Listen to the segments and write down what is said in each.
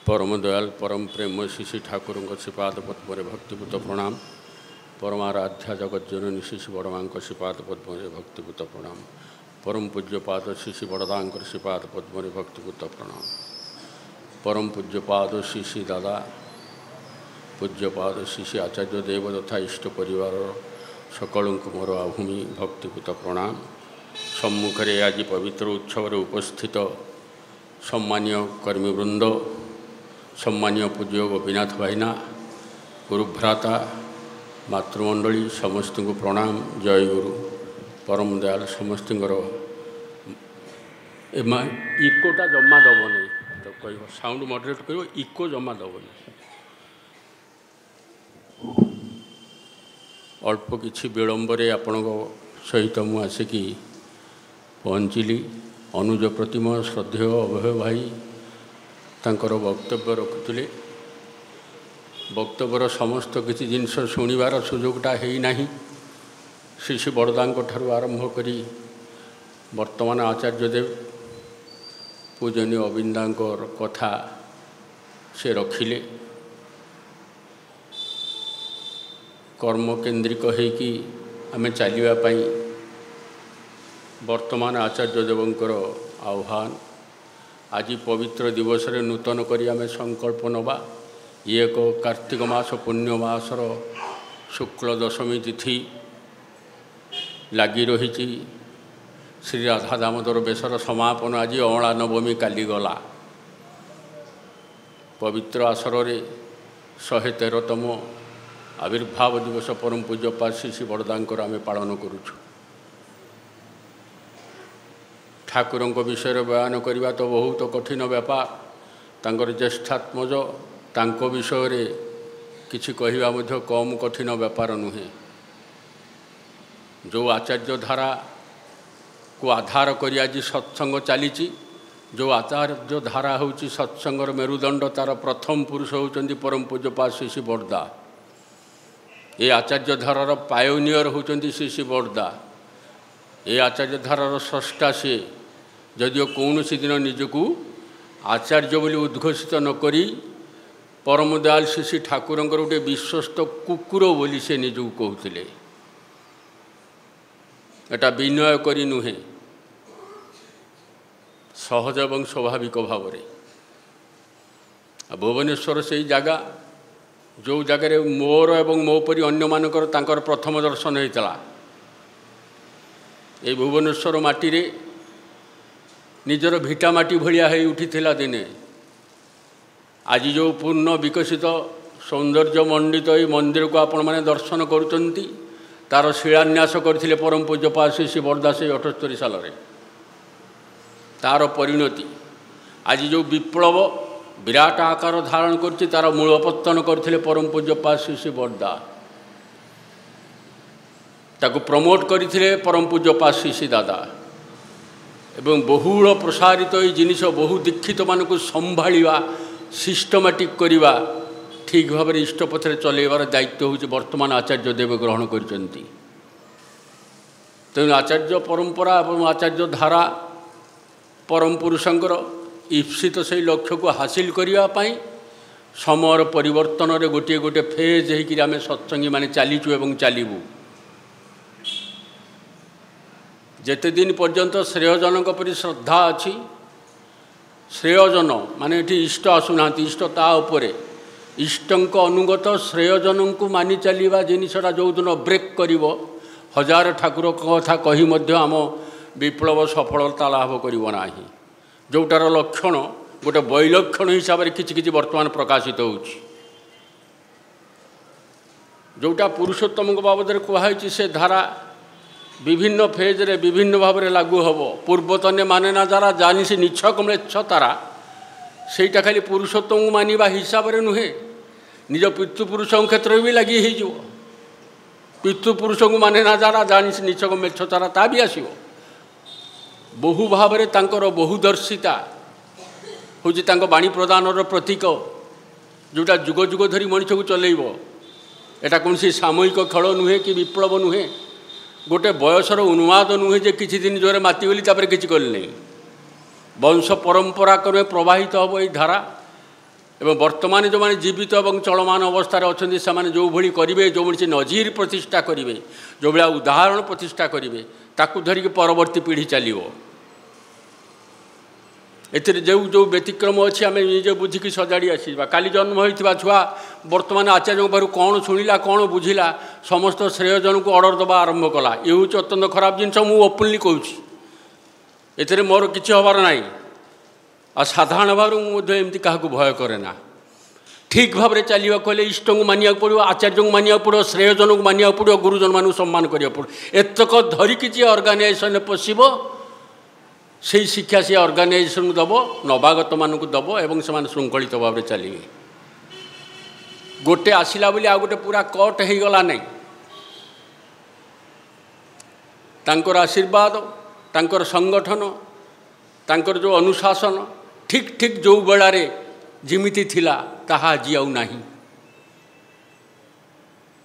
परम दयाल परम प्रेम शिशि ठाकुर श्रीपाद पद्मे भक्तिपूत प्रणाम। परमाराध्या जगज्जननी शिशि बड़मा श्रीपाद पद्मे भक्तिपूत प्रणाम। परम पूज्यपाद शिशि बड़दा श्रीपाद पद्मे भक्तिपूत प्रणाम। परम पूज्यपाद शिशि दादा पूज्यपाद शिशि आचार्य देव तथा इष्ट परिवार सकल मोर आभूमि भक्तिपूत प्रणाम। सम्मुखें आज पवित्र उत्सव उपस्थित सम्मानीय कर्मीवृंद, सम्मानीय पूज्य गोपीनाथ भाईना, गुरुभ्राता, मातृमंडली समस्त को प्रणाम। जय गुरु। परम दयाल समस्त इकोटा जमा दबनी तो कह साउंड मॉडरेट कर इको जमा दबनी। अल्प किछि विलंबरे आपण सहित मु आसिकी पहुँचली। अनुज प्रतिम श्रद्धेय अभय भाई तांकर वक्तव्य रखुले। वक्तव्यर समस्त किसी जिनस शुणिबार सुजोगटा है नहीं। शिशि बड़दा ठारू आरंभ करी वर्तमान आचार्य देव पूजनीय अविंदांकर कथा से रखिले। कर्म केन्द्रिक होइकी आमे चलिबा पई वर्तमान आचार्य देवंकर आह्वान। आज पवित्र दिवस रे नूतन करी आमे संकल्प नवा। ये एक कार्तिक मास पुण्य मासर शुक्ल दशमी तिथि लगी रही। श्री राधा दामोदर बेसर समापन आज अँला नवमी काली गला। पवित्र आसर रे 113तम आविर्भाव दिवस परम पूज्यपाद शिशि बड़दांकर आमे पालन करुछु। ठाकुर विषय बयान करवा तो बहुत कठिन व्यापार। तांकर ज्येष्ठात्मज तांको विषय रे किछि कहिबा मध्य कम कठिन व्यापार नुहे। जो आचार्य धारा को आधार करी आज सत्संग चली, जो आचार्य धारा होची सत्संगर मेरुदंड, तार प्रथम पुरुष होचंदी परम पूज्यपाद शिशि बड़दा। ये आचार्य धारार पायोनियर होचंदी शिशि बड़दा। ये आचार्य धारार स्रष्टा से जदिओ कौन सी दिन निजकू आचार्य बोली उद्घोषित नकरी परम दयाल शिशि ठाकुर गोटे विश्वस्त कुकुर बोली से निजकू कहते। एटा विनय करी नुहे, सहज एवं स्वाभाविक भाव में। भुवनेश्वर से ही जगह जो जगार मोर एवं मो परी अन्य मानकर तांकर प्रथम दर्शन होता। ये भुवनेश्वर माटी रे निजर भिटा माटी भलिया है उठी दिने। आज जो पूर्ण विकसित सौंदर्य मंडित ये मंदिर को आपण मैंने दर्शन करुचंती, तार शिलान्यास करथिले परम पूज्यपाद शिशि बड़दा से 78 साल रे। तार परिणति आज जो विप्लव विराट आकार धारण करछि, तार मूलपत्तन करथिले परम पूज्यपाद शिशि बड़दा। ताको प्रमोट करथिले परम पूज्यपाद शिशि दादा। एवं बहुल प्रसारित ये जिनिस बहु दीक्षित मानक संभाळिबा, सिस्टमेटिक करिबा, ठीक भाव में इष्टपथरे चलैबार दायित्व होछि वर्तमान आचार्य देव ग्रहण करिसंती। तेणु आचार्य परंपरा और आचार्य धारा परम पुरुषंकर ईप्सित से लक्ष्य को हासिल करने समय परिवर्तन रे गोटे गोटे फेज होकर आम सत्संगी माने चलीचु एवं चलू। जेते दिन पर्यंत श्रेयजन परि श्रद्धा अच्छी, श्रेयजन माने इष्ट आसुना, इष्ट ता उपरे इष्टंक अनुगत श्रेयजन को मानि चलवा जिनसा जो दिन ब्रेक कर 1000 ठाकुर कथा कही मध्य आम विप्लव सफलता लाभ करना। जोटार लक्षण गोटे वैलक्षण हिसाब से किछि वर्तमान प्रकाशित होछि। जोटा पुरुषोत्तम बाबद कहुई से धारा विभिन्न फेज रे विभिन्न भाव में लागू हम। पूर्वतने माने ना जारा जानी से निछक म्लेच्छ तारा सेटा खाली पुरुषोत्तम मानिबा हिसाब से नुहे, निज पितृपुरुष क्षेत्र भी लगी हो। पितृपुरुष को माने ना जारा जानी से निछक म्लेच्छ तारा ता भी आसो। बहु भाव में तांकर बहुदर्शिता होची तांको बाणी प्रदानर प्रतीक, जोटा जुग जुग धरी मनुष्य को चलैब। एटा कौन सी सामूहिक खेल नुहे कि विप्लव नुहे, गोटे बयसर उन्माद नुहे जे किछि दिन जोरे मातीगली तापर किछि कल नहीं। वंश परंपरा क्रमे प्रवाहित हम ये धारा ଏବଂ ବର୍ତ୍ତମାନ ଯେଉଁମାନେ ଜୀବିତ ଏବଂ ଚଳମାନ ଅବସ୍ଥାରେ ଅଛନ୍ତି ସେମାନେ ଯେଉଁଭଳି କରିବେ, ଯେଉଁଭଳି ସେ ନଜିର ପ୍ରତିଷ୍ଠା କରିବେ, ଯେଉଁଭଳିଆ ଉଦାହରଣ ପ୍ରତିଷ୍ଠା କରିବେ, ତାକୁ ଧରିକି ପରବର୍ତ୍ତୀ ପିଢ଼ି ଚାଲିବ। ଏଥିରେ ଯେଉଁ ବ୍ୟତିକ୍ରମ ଅଛି ଆମେ ନିଜେ ବୁଝିକି ସଜାଡ଼ି ଆସିବା। କାଲି ଜନ୍ମ ହୋଇଥିବା ଛୁଆ ବର୍ତ୍ତମାନ ଆଚାର୍ଯ୍ୟଙ୍କ ପାଖରୁ କ'ଣ ଶୁଣିଲା, କ'ଣ ବୁଝିଲା, ସମସ୍ତ ଶ୍ରେୟ ଜଣକୁ ଅର୍ଡ଼ର ଦେବା ଆରମ୍ଭ କଲା। ଏ ହେଉଛି ଅତ୍ୟନ୍ତ ଖରାପ ଜିନିଷ। ମୁଁ ଓପନଲି କହୁଛି, ଏଥିରେ ମୋର କିଛି ହେବାର ନାହିଁ। ଆଉ ସାଧାରଣ ଭାବରେ ମୁଁ ମଧ୍ୟ ଏମିତି କାହାକୁ ଭୟ କରେ ନା। ଠିକ୍ ଭାବରେ ଚାଲିବାକୁ ହେଲେ ଇଷ୍ଟଙ୍କୁ ମାନିବାକୁ ପଡ଼ିବ, ଆଚାର୍ଯ୍ୟଙ୍କୁ ମାନିବାକୁ ପଡ଼ିବ, ଶ୍ରେୟଜନଙ୍କୁ ମାନିବାକୁ ପଡ଼ିବ, ଗୁରୁଜନମାନଙ୍କୁ ସମ୍ମାନ କରିବାକୁ ପଡ଼ିବ। ଏତକ ଧରିକି ଯିଏ ଅର୍ଗାନାଇଜେସନରେ ପଶିବ ସେହି ଶିକ୍ଷା ସେ ଅର୍ଗାନାଇଜେସନକୁ ଦେବ, ନବାଗତମାନଙ୍କୁ ଦେବ ଏବଂ ସେମାନେ ଶୃଙ୍ଖଳିତ ଭାବରେ ଚାଲିବେ। ଗୋଟେ ଆସିଲା ବୋଲି ଆଉ ଗୋଟେ ପୁରା କଟ୍ ହେଇଗଲା ନାହିଁ। ତାଙ୍କର ଆଶୀର୍ବାଦ, ତାଙ୍କର ସଂଗଠନ, ତାଙ୍କର ଯେଉଁ ଅନୁଶାସନ ଠିକ୍ ଠିକ୍ ଯେଉଁ ବେଳାରେ ଯେମିତି ଥିଲା ତାହା ଆଜି ଆଉ ନାହିଁ।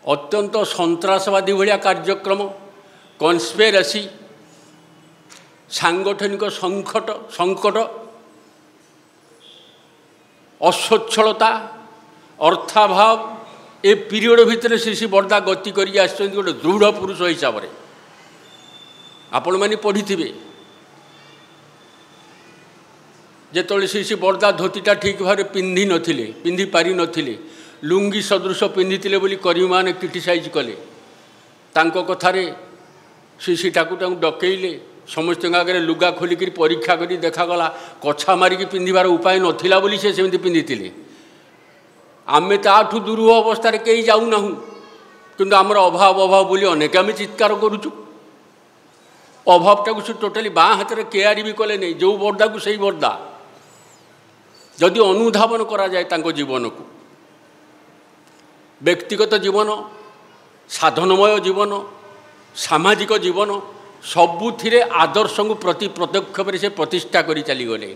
ଅତ୍ୟନ୍ତ ସନ୍ତ୍ରାସବାଦୀ ଭଳିଆ କାର୍ଯ୍ୟକ୍ରମ, କନ୍ସପେରାସି, ସାଂଗଠନିକ ସଂକଟ, ଅସ୍ୱଚ୍ଛଳତା, ଅର୍ଥାଭାବ, ଏ ପିରିୟଡ଼ ଭିତରେ ଶ୍ରୀ ବର୍ଦା ଗତି କରିକି ଆସିଛନ୍ତି ଗୋଟେ ଦୃଢ଼ ପୁରୁଷ ହିସାବରେ। ଆପଣମାନେ ପଢ଼ିଥିବେ ଯେତେବେଳେ ଶ୍ରୀ ବର୍ଦା ଧୋତିଟା ଠିକ୍ ଭାବରେ ପିନ୍ଧି ପାରିନଥିଲେ, ଲୁଙ୍ଗି ସଦୃଶ ପିନ୍ଧିଥିଲେ ବୋଲି କର୍ମୀମାନେ କ୍ରିଟିସାଇଜ୍ କଲେ। ତାଙ୍କ କଥାରେ ଶ୍ରୀ ଠାକୁରଙ୍କୁ ଡକେଇଲେ, ସମସ୍ତଙ୍କ ଆଗରେ ଲୁଗା ଖୋଲିକରି ପରୀକ୍ଷା କରି ଦେଖାଗଲା କଛା ମାରିକି ପିନ୍ଧିବାର ଉପାୟ ନଥିଲା ବୋଲି ସେ ସେମିତି ପିନ୍ଧିଥିଲେ। ଆମେ ତାଠୁ ଦୁରୂହ ଅବସ୍ଥାରେ କେହି ଯାଉନାହୁଁ, କିନ୍ତୁ ଆମର ଅଭାବ ବୋଲି ଅନେକ ଆମେ ଚିତ୍କାର କରୁଛୁ। ଅଭାବଟାକୁ ସେ ଟୋଟାଲି ବାଁ ହାତରେ କେୟାର ବି କଲେ ନାହିଁ। ଯେଉଁ ବର୍ଦାକୁ ସେଇ ବର୍ଦା। ଯଦି ଅନୁଧାବନ କରାଯାଏ ତାଙ୍କ ଜୀବନକୁ, ବ୍ୟକ୍ତିଗତ ଜୀବନ, ସାଧନମୟ ଜୀବନ, ସାମାଜିକ ଜୀବନ, ସବୁଥିରେ ଆଦର୍ଶଙ୍କୁ ପ୍ରତି ପଦକ୍ଷେପରେ ସେ ପ୍ରତିଷ୍ଠା କରି ଚାଲିଗଲେ।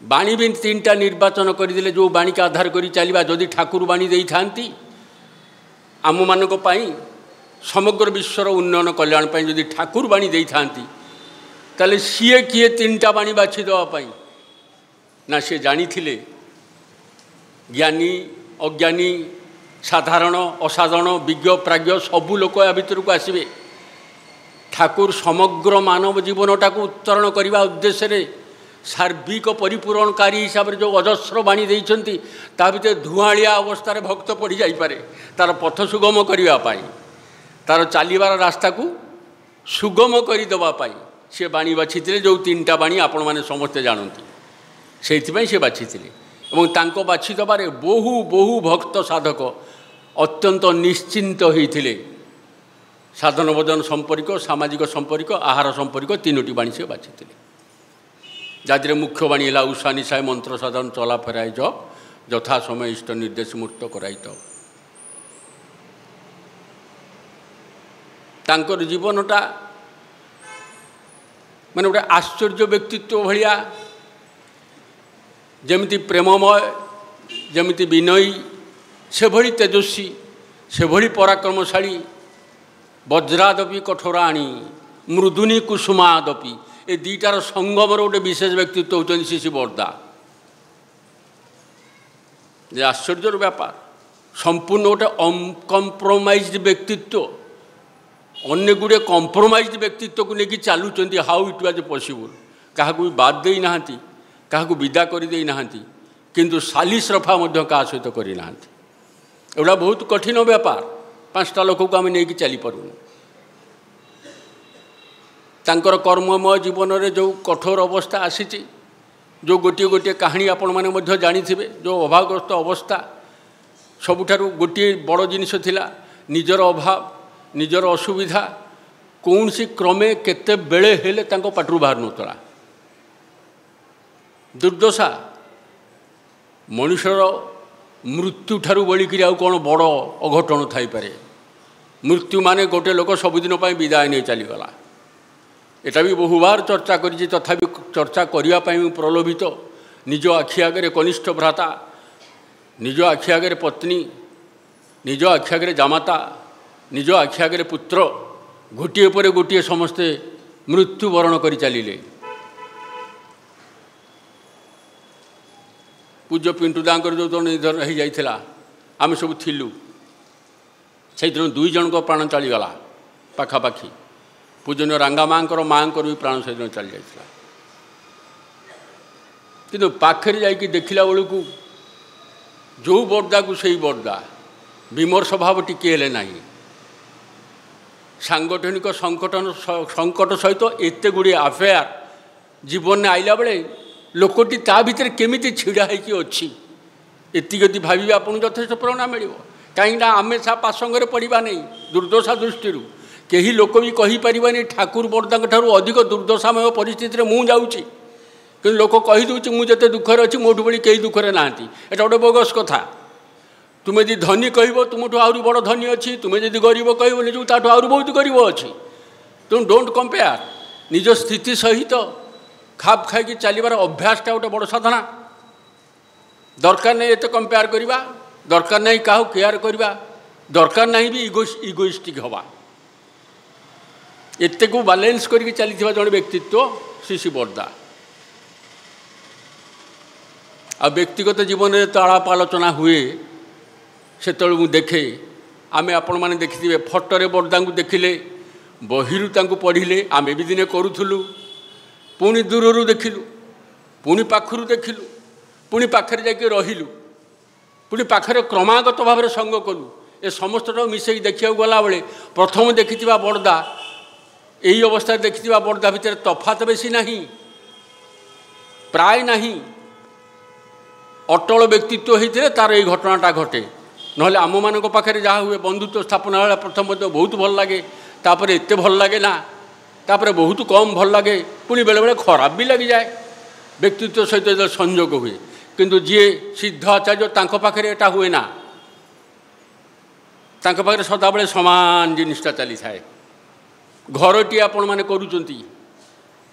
ବାଣୀ ବି ତିନିଟା ନିର୍ବାଚନ କରିଦେଲେ, ଯେଉଁ ବାଣୀକୁ ଆଧାର କରି ଚାଲିବା। ଯଦି ଠାକୁର ବାଣୀ ଦେଇଥାନ୍ତି ଆମମାନଙ୍କ ପାଇଁ, ସମଗ୍ର ବିଶ୍ୱର ଉନ୍ନୟନ କଲ୍ୟାଣ ପାଇଁ ଯଦି ଠାକୁର ବାଣୀ ଦେଇଥାନ୍ତି, ତାହେଲେ ସିଏ କିଏ ତିନିଟା ବାଣୀ ବାଛି ଦେବା ପାଇଁ? ନା, ସିଏ ଜାଣିଥିଲେ ଜ୍ଞାନୀ, ଅଜ୍ଞାନୀ, ସାଧାରଣ, ଅସାଧାରଣ, ବିଜ୍ଞ, ପ୍ରାଜ୍ଞ ସବୁ ଲୋକ ୟା ଭିତରକୁ ଆସିବେ। ଠାକୁର ସମଗ୍ର ମାନବ ଜୀବନଟାକୁ ଉତ୍ତରଣ କରିବା ଉଦ୍ଦେଶ୍ୟରେ ସାର୍ବିକ ପରିପୂରଣକାରୀ ହିସାବରେ ଯେଉଁ ଅଜସ୍ର ବାଣୀ ଦେଇଛନ୍ତି, ତା ଭିତରେ ଧୂଆଁଳିଆ ଅବସ୍ଥାରେ ଭକ୍ତ ପଡ଼ି ଯାଇପାରେ। ତା'ର ପଥ ସୁଗମ କରିବା ପାଇଁ, ତା'ର ଚାଲିବାର ରାସ୍ତାକୁ ସୁଗମ କରିଦେବା ପାଇଁ ସେ ବାଣୀ ବାଛିଥିଲେ। ଯେଉଁ ତିନିଟା ବାଣୀ ଆପଣମାନେ ସମସ୍ତେ ଜାଣନ୍ତି, ସେଇଥିପାଇଁ ସେ ବାଛିଥିଲେ। ଏବଂ ତାଙ୍କ ବାଛିଦେବାରେ ବହୁ ଭକ୍ତ ସାଧକ ଅତ୍ୟନ୍ତ ନିଶ୍ଚିନ୍ତ ହୋଇଥିଲେ। ସାଧନ ଭଜନ ସମ୍ପର୍କ, ସାମାଜିକ ସମ୍ପର୍କ, ଆହାର ସମ୍ପର୍କ, ତିନୋଟି ବାଣୀ ସେ ବାଛିଥିଲେ। ଯାଥିରେ ମୁଖ୍ୟ ବାଣୀ ହେଲା ଉଷା ନିଶାଏ ମନ୍ତ୍ର ସାଧନ ଚଲା ଫେରାଇ ଜପ, ଯଥା ସମୟ ଇଷ୍ଟ ନିର୍ଦ୍ଦେଶ ମୂର୍ତ୍ତ କରାଇତ। ତାଙ୍କର ଜୀବନଟା ମାନେ ଗୋଟେ ଆଶ୍ଚର୍ଯ୍ୟ ବ୍ୟକ୍ତିତ୍ୱ ଭଳିଆ। ଯେମିତି ପ୍ରେମମୟ, ଯେମିତି ବିନୟୀ, ସେଭଳି ତେଜସ୍ୱୀ, ସେଭଳି ପରାକ୍ରମଶାଳୀ। ବଜ୍ରାଦପି କଠୋରାଣୀ ମୃଦୁନି କୁସୁମାଦପି, ଏ ଦୁଇଟାର ସଙ୍ଗମର ଗୋଟେ ବିଶେଷ ବ୍ୟକ୍ତିତ୍ୱ ହେଉଛନ୍ତି ଶ୍ରୀ ବର୍ଦା। ଯେ ଆଶ୍ଚର୍ଯ୍ୟର ବ୍ୟାପାର, ସମ୍ପୂର୍ଣ୍ଣ ଗୋଟେ ଅନକମ୍ପ୍ରମାଇଜ୍ଡ ବ୍ୟକ୍ତିତ୍ୱ, ଅନେକ ଗୁଡ଼ିଏ କମ୍ପ୍ରମାଇଜ୍ଡ ବ୍ୟକ୍ତିତ୍ୱକୁ ନେଇକି ଚାଲୁଛନ୍ତି। ହାଉ ଇଟ୍ ୱାଜ୍ ପସିବୁଲ୍। କାହାକୁ ବି ବାଦ ଦେଇନାହାନ୍ତି, କାହାକୁ ବିଦା କରିଦେଇନାହାନ୍ତି, କିନ୍ତୁ ସାଲିସ ରଫା ମଧ୍ୟ କାହା ସହିତ କରିନାହାନ୍ତି। ଏଗୁଡ଼ା ବହୁତ କଠିନ ବ୍ୟାପାର। 5ଟା ଲୋକକୁ ଆମେ ନେଇକି ଚାଲିପାରୁନୁ। ତାଙ୍କର କର୍ମମୟ ଜୀବନରେ ଯେଉଁ କଠୋର ଅବସ୍ଥା ଆସିଛି, ଯେଉଁ ଗୋଟିଏ କାହାଣୀ ଆପଣମାନେ ମଧ୍ୟ ଜାଣିଥିବେ, ଯେଉଁ ଅଭାବଗ୍ରସ୍ତ ଅବସ୍ଥା, ସବୁଠାରୁ ଗୋଟିଏ ବଡ଼ ଜିନିଷ ଥିଲା ନିଜର ଅଭାବ, ନିଜର ଅସୁବିଧା କୌଣସି କ୍ରମେ କେତେବେଳେ ହେଲେ ତାଙ୍କ ପାଟିରୁ ବାହାରୁ ନଥିଲା। ଦୁର୍ଦ୍ଦଶା, ମଣିଷର ମୃତ୍ୟୁଠାରୁ ବଳିକିରି ଆଉ କ'ଣ ବଡ଼ ଅଘଟଣ ଥାଇପାରେ? ମୃତ୍ୟୁ ମାନେ ଗୋଟେ ଲୋକ ସବୁଦିନ ପାଇଁ ବିଦାୟ ନେଇ ଚାଲିଗଲା। এটা ବି ବହୁବାର ଚର୍ଚ୍ଚା କରିଛି, ତଥାପି ଚର୍ଚ୍ଚା କରିବା ପାଇଁ ମୁଁ ପ୍ରଲୋଭିତ। ନିଜ ଆଖି ଆଗରେ କନିଷ୍ଠ ଭ୍ରାତା, ନିଜ ଆଖି ଆଗରେ ପତ୍ନୀ, ନିଜ ଆଖି ଆଗରେ ଜାମାତା, ନିଜ ଆଖି ଆଗରେ ପୁତ୍ର, ଗୋଟିଏ ପରେ ଗୋଟିଏ ସମସ୍ତେ ମୃତ୍ୟୁବରଣ କରି ଚାଲିଲେ। पूज्य पिंटू दांकर जो निधन हो जाइथिला आम सब थिलु से दुई जन को प्राण चलीगला पाखापाखि पूजनीय रंगा माँकर माँकर भी प्राण से चली जाइथिला किंतु पाखरे जाइकी देखिला बेलू जो बरदा को सही बरदा विमर्श भाव टिके ना सांगठनिक संकट सहित एत गुड़े अफेयर जीवन में आइला बेले लोकटी ता भितर केमिति छिड़ा होइकी अछि एति गति भाबी आपन यथेष्ट प्रेरणा मिल कहीं आमे सा पासंगे पड़ा नहीं दुर्दशा दृष्टि कहीं लोक भी कहीपर ठाकुर बरदा ठार अधिक दुर्दशामय परिस्थिति में मुझे जाऊँगी कि लोक कहीदे मुझे दुखर अच्छी मोठू बड़ी कई दुखरे ना एटा गोटे बोगस कथा तुम्हें यदि धनी कह तुमठू आहरी बड़ धनी अच्छी तुम्हें यदि गरीब कह निजू ताठू आहरी बहुत गरीब अच्छी तुम डोंट कंपेयर निज स्थिति सहित खाप खाई चलबार अभ्यासटा गोटे बड़ साधना दरकार नहीं एत कंपेयर करवा दरकार नहीं क्या केयर करवा दरकार नहीं भी इगोइस्टिक हवा एत को बैलेंस करके चली जड़े व्यक्तित्व श्री श्री बरदा आ व्यक्तिगत जीवन में तो आलाप आलोचना हुए से देखे आमे आपण मैंने देखिए फटोरे बरदा को देखिले बहिरू पढ़िले आम भी दिने करूँ पुणी दूर देखिलु पुणी पाखर देखिलु पुणी पाखरे जाके रहिलु पुणी पाखरे क्रमागत भाव में संग कलु ए समस्त मिसई देखा गला बेले प्रथम देखि बरदा यही अवस्था देखि बरदा भितर तफात बेसी नहीं प्राय नहीं अटल व्यक्तित्व होते तार ये घटनाटा घटे नहले आम मान पाखे जहाँ हुए बंधुत्व स्थापना है प्रथम बहुत भल लगे तापर एत भल लगे ना तापर बहुत कम भल लगे पुणी बेले बेले खराब भी लगी जाए व्यक्तित्व सहित जो संयोग हुए किंतु जी सिद्ध आचार्य तांको पाखे एटा हुए ना तांको पाखे सदाबले समान जिनिसटा चली थाए घरटी आपण मैंने करुँच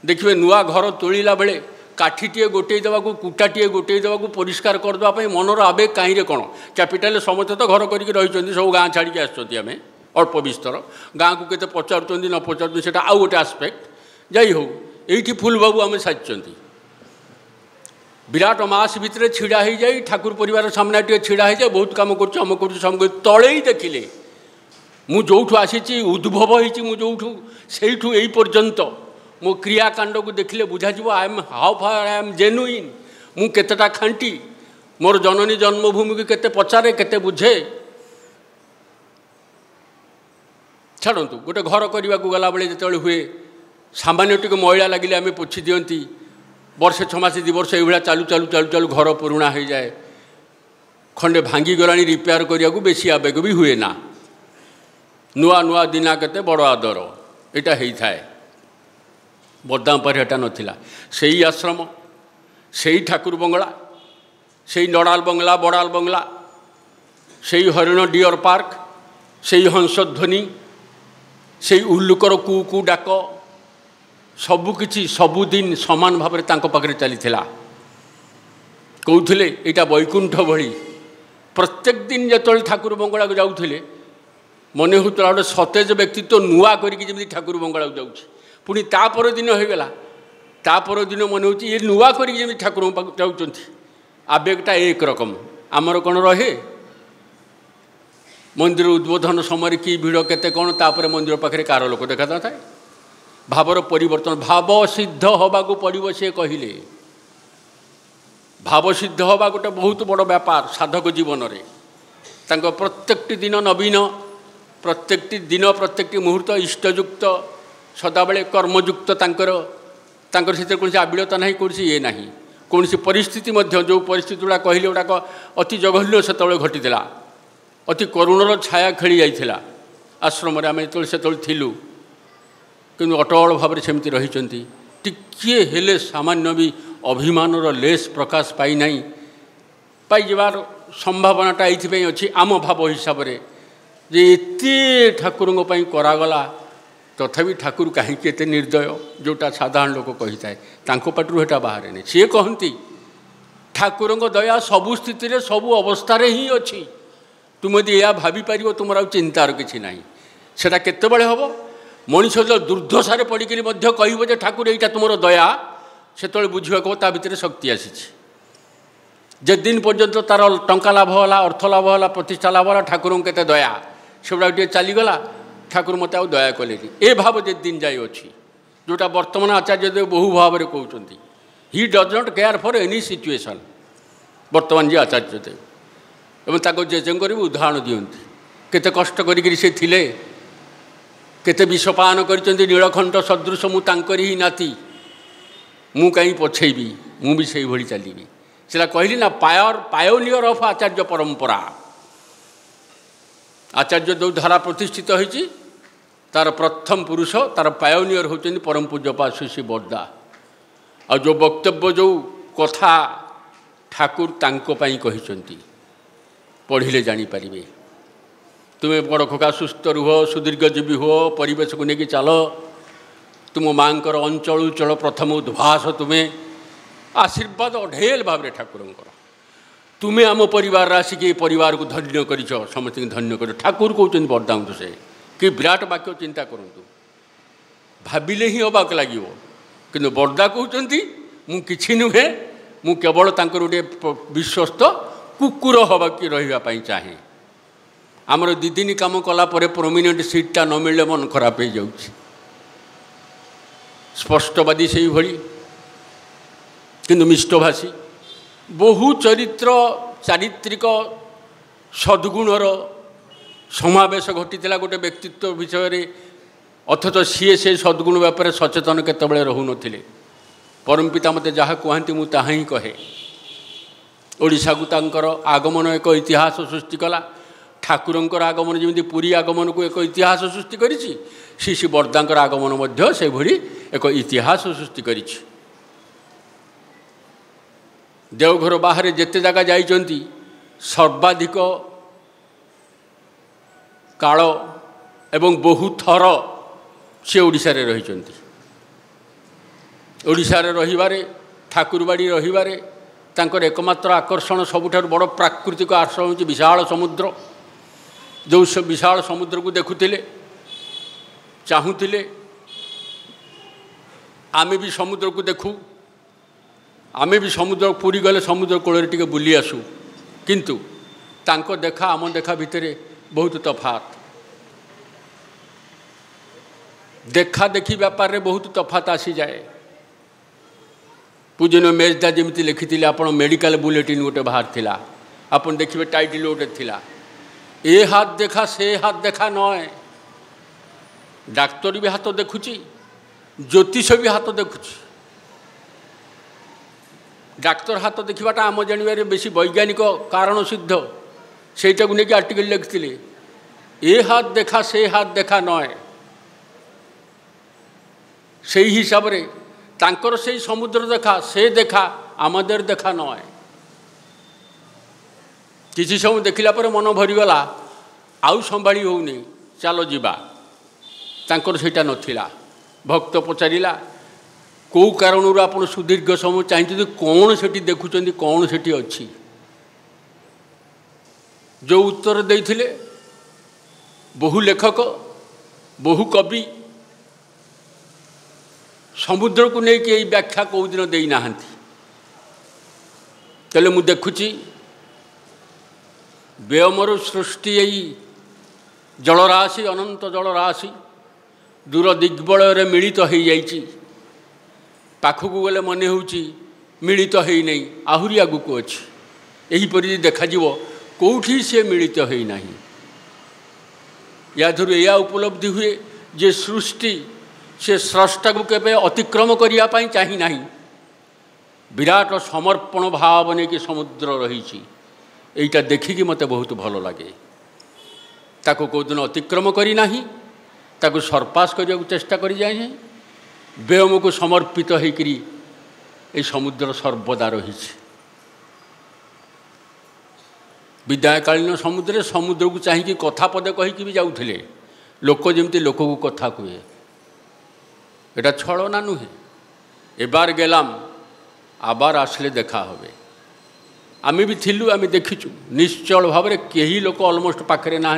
देखिए नुआ घर तोड़ा बेले काठीटे गोटे देवाक कुटाटे गोटे देवाक परिष्कार करदेवाई मनर आवेग कहीं कौन कैपिटाल समस्ते तो घर करके रही सब गाँ छाड़ी आम अल्प विस्तर गाँ को केते पचार न पचार से आउ गोटे आस्पेक्ट जाइ हो ये फुल बाबू आम सारी विराट मास भितर छिड़ा हो जाए ठाकुर परिवार सामने टे छिड़ा हो जाए बहुत कम कर तले ही देखिले मुझे आसी उद्भव होठू से पर्यंत मो क्रियाकांड को देखिले बुझा I am how far I am genuine मु केतेटा खांटी मोर जननी जन्मभूमि को केते पचारे केते बुझे छाड़ू गोटे घर करने को गला बेले जो हुए सामान्य टिके मैला लगिले आम पोछि दियंती वर्षे 6 मास 2 वर्ष ये चालू चालू चालू चालू घर पुराणा हो जाए खंडे भांगी गला रिपेयर करने को बेसी आवेग भी हुए ना नुआ नुआ दिना केते बड़ आदर यहाँ होता है बरदा पर एटा नथिला से आश्रम से ठाकुर बंगला से नड़ाल बंगला बड़ाल बंगला से हरिण डियर पार्क से हंसध्वनि से उल्लुकर कू कू डाक सबकि सबुदिन सामान भाव में पाखे चली कहते यहाँ वैकुंठ भली प्रत्येक दिन जो ठाकुर बंगला को जाऊे मन होता गोटे सतेज व्यक्तित्व नुआ करके ठाकुर बंगला को जाऊँगी पुणी तापर दिन होगला तापर दिन मन हो ये नुआ करके ठाकुर जाऊँ आवेगटा एक रकम आमर कौन रहे मंदिर उद्बोधन समय कि भिड़ केते कौन तापर मंदिर पाखे कार लोक देखा था भावर परिवर्तन भाव सिद्ध हवा को पड़ो सी कहले भाव सिद्ध हवा गोटे बहुत बड़ व्यापार साधक जीवन में प्रत्येक दिन नवीन प्रत्येक दिन प्रत्येक मुहूर्त इष्टयुक्त सदाबले कर्मयुक्त से कौन आबिलता ना कौन ये ना कौन परिस्थिति जो परिस्थिति गुड़ा कहले गुड़ाक अति जघन्य से घटी अति करुणर छाया खेली जाइथिला आश्रम आम से थिलु कि अटल भाव में सेमती रही टिके हेले सामान्य भी अभिमानर लेस प्रकाश पाई ना पाइबार संभावनाटा ये अच्छी आम भाव हिसाब से जे एते ठाकुरों करागला तथापि ठाकुर कहीं एत निर्दय जोटा साधारण लोक कही था पाटू हेटा बाहर नहीं सी कहती ठाकुरों दया सबु स्थिति सबु अवस्था ही अच्छी तुम यदि यह भापर तुम आ चिंतार कि ना से केतबले हम मनीष जो दुर्दशार पड़क कह ठाकुर यहाँ तुम दया से बुझा ता भर शक्ति आसी যেদিন পর্যন্ত তার টঙ্কা লাভ হলা, অর্থ লাভ হলা, প্রতিষ্ঠা লাভ হলা, ঠাকুরଙ୍କୁ কেতে দয়া সেগুলা টিকে চালিগলা, ঠাকুর মতো ଆଉ ଦୟା କଲେନି। ଏ ଭାବ ଯେଦିନ ଯାଇଅଛି ଯେଉଁଟା ବର୍ତ୍ତମାନ ଆଚାର୍ଯ୍ୟଦେବ ବହୁ ଭାବରେ କହୁଛନ୍ତି, he does not care for any situation. ବର୍ତ୍ତମାନ ଯିଏ ଆଚାର୍ଯ୍ୟଦେବ ଏବଂ ତାଙ୍କ ଜେଜେଙ୍କର ବି ଉଦାହରଣ ଦିଅନ୍ତି, କେତେ କଷ୍ଟ କରିକିରି ସେ ଥିଲେ, କେତେ ବିଷପାନ କରିଛନ୍ତି ନୀଳକଣ୍ଠ ସଦୃଶ, ମୁଁ ତାଙ୍କରି ହିଁ ନାତି, ମୁଁ କାହିଁ ପଛେଇବି, ମୁଁ ବି ସେଇଭଳି ଚାଲିବି। ସେଟା କହିଲି ନା, ପାୟୋନିୟର ଅଫ୍ ଆଚାର୍ଯ୍ୟ ପରମ୍ପରା। ଆଚାର୍ଯ୍ୟ ଯେଉଁ ଧାରା ପ୍ରତିଷ୍ଠିତ ହୋଇଛି ତାର ପ୍ରଥମ ପୁରୁଷ, ତାର ପାୟୋନିୟର ହେଉଛନ୍ତି ପରମ ପୂଜ୍ୟପାଦ ଶ୍ରୀ ଶ୍ରୀ ବର୍ଦା। ଆଉ ଯେଉଁ ବକ୍ତବ୍ୟ, ଯେଉଁ କଥା ଠାକୁର ତାଙ୍କ ପାଇଁ କହିଛନ୍ତି, ପଢ଼ିଲେ ଜାଣିପାରିବେ। ତୁମେ ବଡ଼ ଖୋକା ସୁସ୍ଥ ରୁହ, ସୁଦୀର୍ଘଜୀବୀ ହୁଅ, ପରିବେଶକୁ ନେଇକି ଚାଲ, ତୁମ ମାଆଙ୍କର ଅଞ୍ଚଳ ପ୍ରଥମ ଉଦ୍ଭାସ, ତୁମେ ଆଶୀର୍ବାଦ ଅଢେଲ ଭାବରେ ଠାକୁରଙ୍କର। ତୁମେ ଆମ ପରିବାରରେ ଆସିକି ଏ ପରିବାରକୁ ଧନ୍ୟ କରିଛ, ସମସ୍ତଙ୍କୁ ଧନ୍ୟ କରିଛ। ଠାକୁର କହୁଛନ୍ତି ବର୍ଦାଙ୍କୁ, ସେ କି ବିରାଟ ବାକ୍ୟ ଚିନ୍ତା କରନ୍ତୁ, ଭାବିଲେ ହିଁ ଅବାକ ଲାଗିବ। କିନ୍ତୁ ବର୍ଦା କହୁଛନ୍ତି ମୁଁ କିଛି ନୁହେଁ, ମୁଁ କେବଳ ତାଙ୍କର ଗୋଟିଏ ବିଶ୍ୱସ୍ତ କୁକୁର ହେବାକୁ ରହିବା ପାଇଁ ଚାହେଁ। ଆମର 2 ଦିନ କାମ କଲା ପରେ ପ୍ରମିନେଣ୍ଟ ସିଟ୍ଟା ନ ମିଳିଲେ ମନ ଖରାପ ହେଇଯାଉଛି। ସ୍ପଷ୍ଟବାଦୀ ସେଇଭଳି, କିନ୍ତୁ ମିଷ୍ଟଭାଷୀ। ବହୁ ଚାରିତ୍ରିକ ସଦ୍ଗୁଣର ସମାବେଶ ଘଟିଥିଲା ଗୋଟେ ବ୍ୟକ୍ତିତ୍ୱ ବିଷୟରେ, ଅଥଚ ସିଏ ସେ ସଦ୍ଗୁଣ ବ୍ୟାପାରେ ସଚେତନ କେତେବେଳେ ରହୁନଥିଲେ। ପରମପିତା ମୋତେ ଯାହା କୁହନ୍ତି ମୁଁ ତାହା ହିଁ କହେ। ଓଡ଼ିଶାକୁ ତାଙ୍କର ଆଗମନ ଏକ ଇତିହାସ ସୃଷ୍ଟି କଲା। ଠାକୁରଙ୍କର ଆଗମନ ଯେମିତି ପୁରୀ ଆଗମନକୁ ଏକ ଇତିହାସ ସୃଷ୍ଟି କରିଛି, ଶ୍ରୀ ଶ୍ରୀ ବର୍ଦାଙ୍କର ଆଗମନ ମଧ୍ୟ ସେଭଳି ଏକ ଇତିହାସ ସୃଷ୍ଟି କରିଛି। ଦେଓଘର ବାହାରେ ଯେତେ ଜାଗା ଯାଇଛନ୍ତି, ସର୍ବାଧିକ କାଳ ଏବଂ ବହୁ ଥର ସେ ଓଡ଼ିଶାରେ ରହିଛନ୍ତି। ଓଡ଼ିଶାରେ ରହିବାରେ, ଠାକୁରବାଡ଼ି ରହିବାରେ ତାଙ୍କର ଏକମାତ୍ର ଆକର୍ଷଣ, ସବୁଠାରୁ ବଡ଼ ପ୍ରାକୃତିକ ଆକର୍ଷଣ ହେଉଛି ବିଶାଳ ସମୁଦ୍ର। ଯେଉଁ ବିଶାଳ ସମୁଦ୍ରକୁ ଦେଖୁଥିଲେ, ଚାହୁଁଥିଲେ ଆମେ ବି ସମୁଦ୍ରକୁ ଦେଖୁ, ଆମେ ବି ସମୁଦ୍ର, ପୁରୀ ଗଲେ ସମୁଦ୍ର କୂଳରେ ଟିକେ ବୁଲି ଆସୁ। କିନ୍ତୁ ତାଙ୍କ ଦେଖା ଆମ ଦେଖା ଭିତରେ ବହୁତ ତଫାତ। ଦେଖା ଦେଖି ବ୍ୟାପାରରେ ବହୁତ ତଫାତ ଆସିଯାଏ। ପୂଜନୀୟ ମେଜଦା ଯେମିତି ଲେଖିଥିଲେ, ଆପଣ ମେଡ଼ିକାଲ ବୁଲେଟିନ୍ ଗୋଟେ ବାହାରିଥିଲା, ଆପଣ ଦେଖିବେ ଟାଇଟଲ ଗୋଟେ ଥିଲା, ଏ ହାତ ଦେଖା ସେ ହାତ ଦେଖା ନয়। ଡାକ୍ତର ବି ହାତ ଦେଖୁଛି, ଜ୍ୟୋତିଷ ବି ହାତ ଦେଖୁଛି। ଡାକ୍ତର ହାତ ଦେଖିବାଟା ଆମ ଜାଣିବାରେ ବେଶୀ ବୈଜ୍ଞାନିକ କାରଣ ସିଦ୍ଧ। ସେଇଟାକୁ ନେଇକି ଆର୍ଟିକଲ ଲେଖିଥିଲେ, ଏ ହାତ ଦେଖା ସେ ହାତ ଦେଖା ନয়। সেই হিসাবে তাঁকর সেই সমুদ্র দেখা, সে দেখা আমাদের দেখা নয়। কিছু সময় দেখিলা পরে মন ভরিগলা, আউ সম্ভাড়ি হোনি, চালো যা। তাঁকর সেইটা নথিলা। ভক্ত পচারিলা, কেউ কারণর আপনার সুদীর্ঘ সময় চাইছেন কোণ সেটি দেখুছেন, কোণ সেটি অছি। যে উত্তর দিয়েছিলে বহু লেখক, বহু কবি ସମୁଦ୍ରକୁ ନେଇକି ଏଇ ବ୍ୟାଖ୍ୟା କେଉଁଦିନ ଦେଇନାହାନ୍ତି। ତାହେଲେ ମୁଁ ଦେଖୁଛି ବ୍ୟୋମରୁ ସୃଷ୍ଟି ଏଇ ଜଳରାଶି, ଅନନ୍ତ ଜଳରାଶି ଦୂର ଦିଗ୍ବଳୟରେ ମିଳିତ ହୋଇଯାଇଛି। ପାଖକୁ ଗଲେ ମନେ ହେଉଛି ମିଳିତ ହୋଇନାହିଁ, ଆହୁରି ଆଗକୁ ଅଛି। ଏହିପରି ଦେଖାଯିବ କେଉଁଠି ସେ ମିଳିତ ହୋଇନାହିଁ। ୟାଦେହରୁ ଏହା ଉପଲବ୍ଧି ହୁଏ ଯେ ସୃଷ୍ଟି ସେ ସ୍ରଷ୍ଟାକୁ କେବେ ଅତିକ୍ରମ କରିବା ପାଇଁ ଚାହିଁ ନାହିଁ। ବିରାଟ ସମର୍ପଣ ଭାବ ନେଇକି ସମୁଦ୍ର ରହିଛି। এইটা ଦେଖିକି ମୋତେ ବହୁତ ଭଲ ଲାଗେ। ତାକୁ କେଉଁଦିନ ଅତିକ୍ରମ କରିନାହିଁ, ତାକୁ ସରପାସ କରିବାକୁ ଚେଷ୍ଟା କରିଯାଏ ନାହିଁ। ବ୍ୟୋମକୁ ସମର୍ପିତ ହୋଇକରି এই ସମୁଦ୍ର ସର୍ବଦା ରହିଛି। ବିଦାୟକାଳୀନ ସମୁଦ୍ରରେ ସମୁଦ୍ରକୁ ଚାହିଁକି କଥା ପଦେ କହିକି ବି ଯାଉଥିଲେ। ଲୋକ ଯେମିତି ଲୋକକୁ କଥା କୁହେ, এটা ছলনা নুহে। এবার গেলাম, আবার আসলে দেখা হবে। আমি বি থিলু, আমি দেখিছু নিশ্চল ভাবে কেহি লোক অলমোস্ট পাখে না,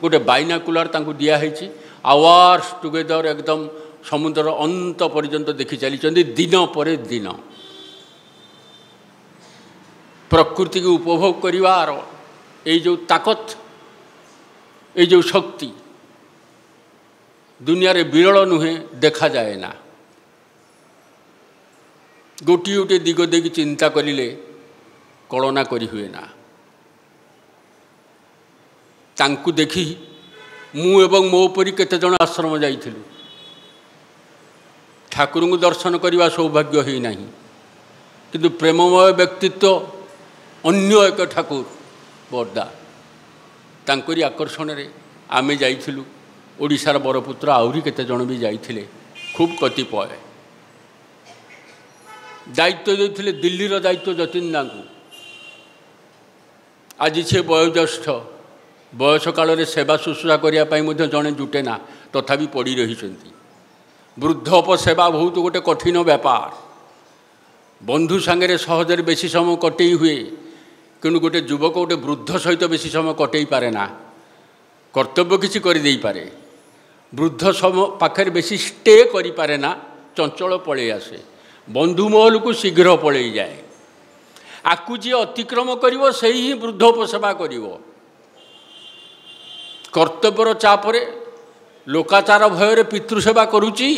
গোটে বাইনাকুলার তাঁকু দিয়া হয়েছি। আওয়ার্স টুগেদর একদম সমুদ্র অন্ত পর্যন্ত দেখি চালিছেন, দিন পরে দিন। प्रकृति को उपभोग करिवार ये जो ताकत ये जो शक्ति दुनिया रे विरल नुहे देखा जाए ना। गोटे गोटे दिग देखी चिंता करिले कल्पना करी हुए ना। तांकु देखी मु एवं मो परी केते जण आश्रम जाइथिलु। ठाकुर को दर्शन करने सौभाग्य ही नहीं, किंतु प्रेममय व्यक्तित्व अन्य एक ठाकुर बरदा तांकरी आकर्षण रे आमे जाइथिलु। ओडिशार बरपुत्र आउरी केते जण भी जाइथिले। खूब कतिपय दायित्व देथिले दिल्लीर दायित्व जतिन्दा को। आज से वयोज्येष्ठ बयस काल रे सेवा शुश्रूषा करिया पई मध्ये जणे जुटेना तथापि पड़ी रहिसंती। वृद्धोपसेवा बहुत गोटे कठिन व्यापार। बंधु सांगे सहजरे बेसी समय कटई हुए, किंतु गोटे युवक गोटे वृद्ध सहित बेसी समय कटई पारे ना। कर्तव्य किसी कर दे पारे, वृद्ध समय पाखे बेसी स्टे करि पारे ना, चंचल पलि आसे। बंधु महल को शीघ्र पलि जाए। आकु जी अतिक्रम करिवो सेही ही वृद्धोपसेवा करिवो। कर्तव्यर चापरे लोकाचार भयर पितृसेवा करुची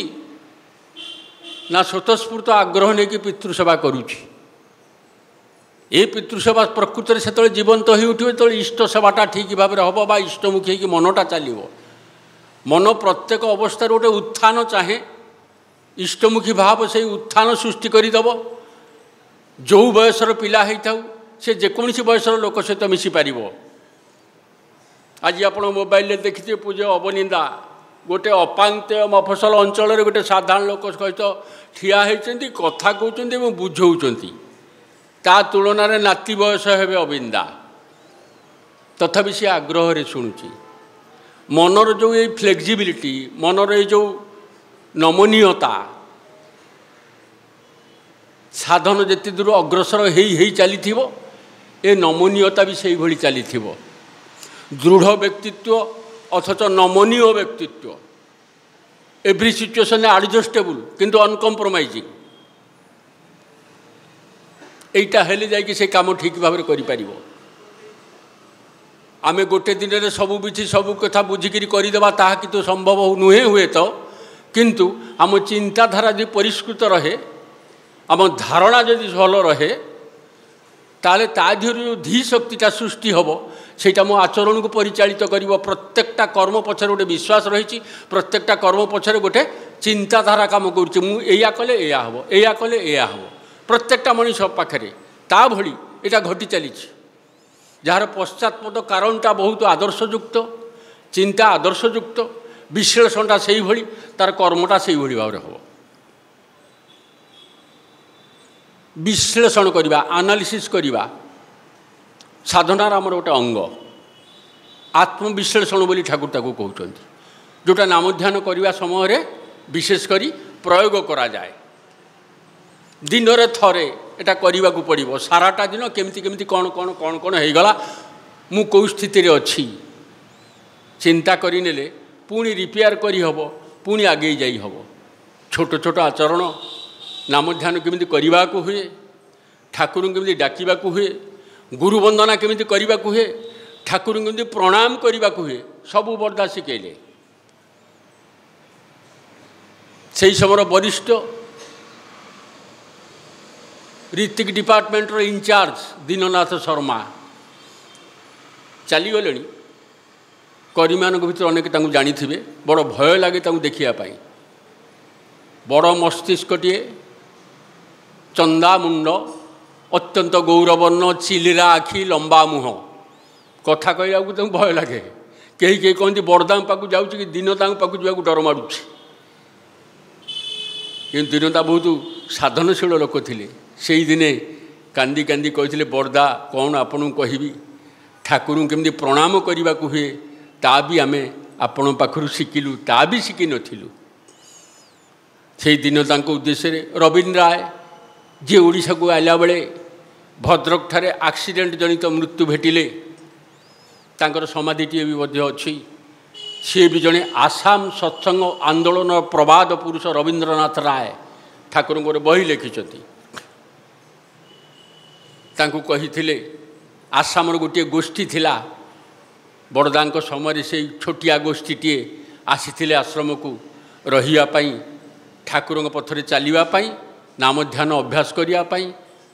ना स्वतस्फूर्त आग्रह नहीं कि पितृसेवा करुची। ये पितृसेवा प्रकृत से जीवंत हो उठे तो इष्ट सेवाटा ठीक भाव में हम बा इष्टमुखी कि मनटा चलो। मन प्रत्येक अवस्था गोटे उत्थान चाहे, इष्टमुखी भाव से उत्थान सृष्टि करदेव। जो बयसर पिला होता से जेकोसी बयसर लोक सहित मिसी पार। आज आप मोबाइल देखिए पूज्य अवनिंदा गोटे अपांत्य मफसल अंचल गोटे साधारण लोक सहित ठिया होती कथा कहते बुझाऊँच। ता तुलन में नाती बयस हे अविंदा, तथापि सी आग्रह शुणुची। मनर जो ये फ्लेक्सिबिलिटी, मनर ये जो नमनीयता, साधन जिते दूर अग्रसर हो चली ए नमनीयता भी से भली चली। दृढ़ व्यक्तित्व अथच नमनीय व्यक्तित्व, एव्री सिचुएशन एडजस्टेबल किंतु अनकम्प्रोमाइजिंग। एटा हेले जाइए से काम ठीक भाव में करि। आमे गोटे दिन में सबू किसी सबू कथा बुझिकी करदेवा ताहा किंतु संभव नुहे हुए तो, किंतु आम चिंताधारा जो परिष्कृत रहे, आम धारणा जदि भल रहे, ताले ता देहर जो धी शक्तिटा सृष्टि हम सेटा मो आचरण को परिचालित कर। प्रत्येकटा कर्म पछरे गोटे विश्वास रही, प्रत्येकटा कर्म पछरे गोटे चिंताधारा काम करुचे। मुझे कले या हम, या कले या हम। प्रत्येकटा मनीष पाखे ता भली एटा घटी चली। जार पश्चात्पद कारणटा बहुत आदर्शयुक्त, चिंता आदर्शयुक्त, विश्लेषणटा से ही भली, तार कर्मटा से ही भली भाव हम। विश्लेषण करवा, एनालिसिस करवा साधनार आमर गोटे अंग। आत्मविश्लेषण बोली ठाकुर ताकू कहते, जोटा नाम ध्यान करने समय विशेषकर प्रयोग करा जाए। दिन रे थरे एटा करने को पड़ो। साराटा दिन केमती केमती कौन कौन कौन कौन हो गला, मु कौ स्थिति अच्छी चिंता करने पुणी रिपेयर करी हबो, पुणी आगे जाई हबो। छोट छोट आचरण नाम ध्यान केमती करने को हुए, ठाकुर केमती डाकिबा को हुए, गुरु वंदना केमती करने को हुए, ठाकुर केमती प्रणाम करने को हुए, सबू बरदा शिखेले। से समय वरिष्ठ ऋतिक डिपार्टमेंटर इंचार्ज दीननाथ शर्मा चलीगले। करी मान भर अनेक जानी थे, बड़ भय लगे देखापी। बड़ मस्तिष्कटे, चंदा मुंड, अत्यंत गौरवर्ण, चिलिरा आखि, लंबा मुह। कथा कहला भय लगे। कहीं कहीं कहते बड़दाम पाक जाऊँ कि दीनदाम पाक जा डर मारूँ। कि दीनदा बहुत साधनशील लोक थे। से ही दिने कांदी कांदी कहते बरदा कौन आपन कहबी, ठाकुर केमती प्रणाम करने को हुए ता भी आमे आपण पाखु शिखिलु, ता भी शिखि नथिलु। से दिन तांको उद्देश्य रवीन्द्र राय जी ओडिशा को आला बेले भद्रक ठारे एक्सीडेंट जनित मृत्यु भेटिले, तांकर समाधिटी भी मध्य अच्छी। सी भी जड़े आसाम सत्संग आंदोलन प्रवाद पुरुष रवीन्द्रनाथ राय ठाकुर बही लिखिं। तांकु कहिथिले आसामर गोटे गोष्ठी थिला बड़दांक समय से छोटिया गोष्ठीटे आसीथिले आश्रम को रहिया पई ठाकुर पथरे चलवा नाम ध्यान अभ्यास करने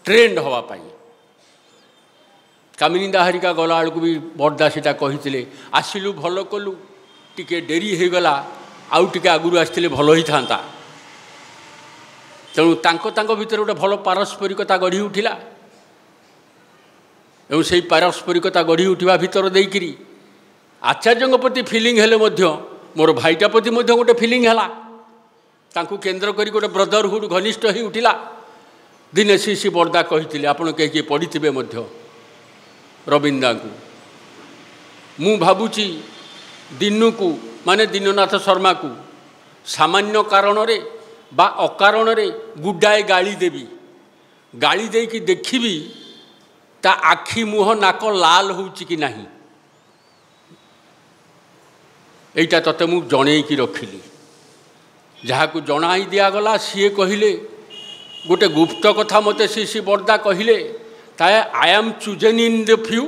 ट्रेंड हवापाई कामिनी दाहरिका गला बेलू भी बड़दा सीटा कही आसिलु भल कलु टिके डेरी हो गला आउ टिके आगुरी आसते भल ही था तेणु तांको भितर गोटे भल पारस्परिकता गढ़ी उठिला एवं से पारस्परिकता गढ़ी उठा भितर देकरी आचार्य प्रति फिलिंग हेले मोर भाईटा प्रति गोटे फिलिंग है तांकु केन्द्र करी गोटे ब्रदरहुड घनिष्ठ ही उठिला दिने श्री बड़दा कही आपड़ कहीं पढ़ी रविंदा को मु भावुची दिनू को माने दीननाथ शर्मा को सामान्य कारण रे बा अकारण रे गुड्डाए गाली देवी गाली दे कि देखी ता आखि मुह नाक लाल होउची कि नहीं एटा तते मु जणे कि रखिली जहाँ को जनाई दिगला सी कहले गोटे गुप्त कथा मत श्री बड़दा कहले ताए I am chosen in the few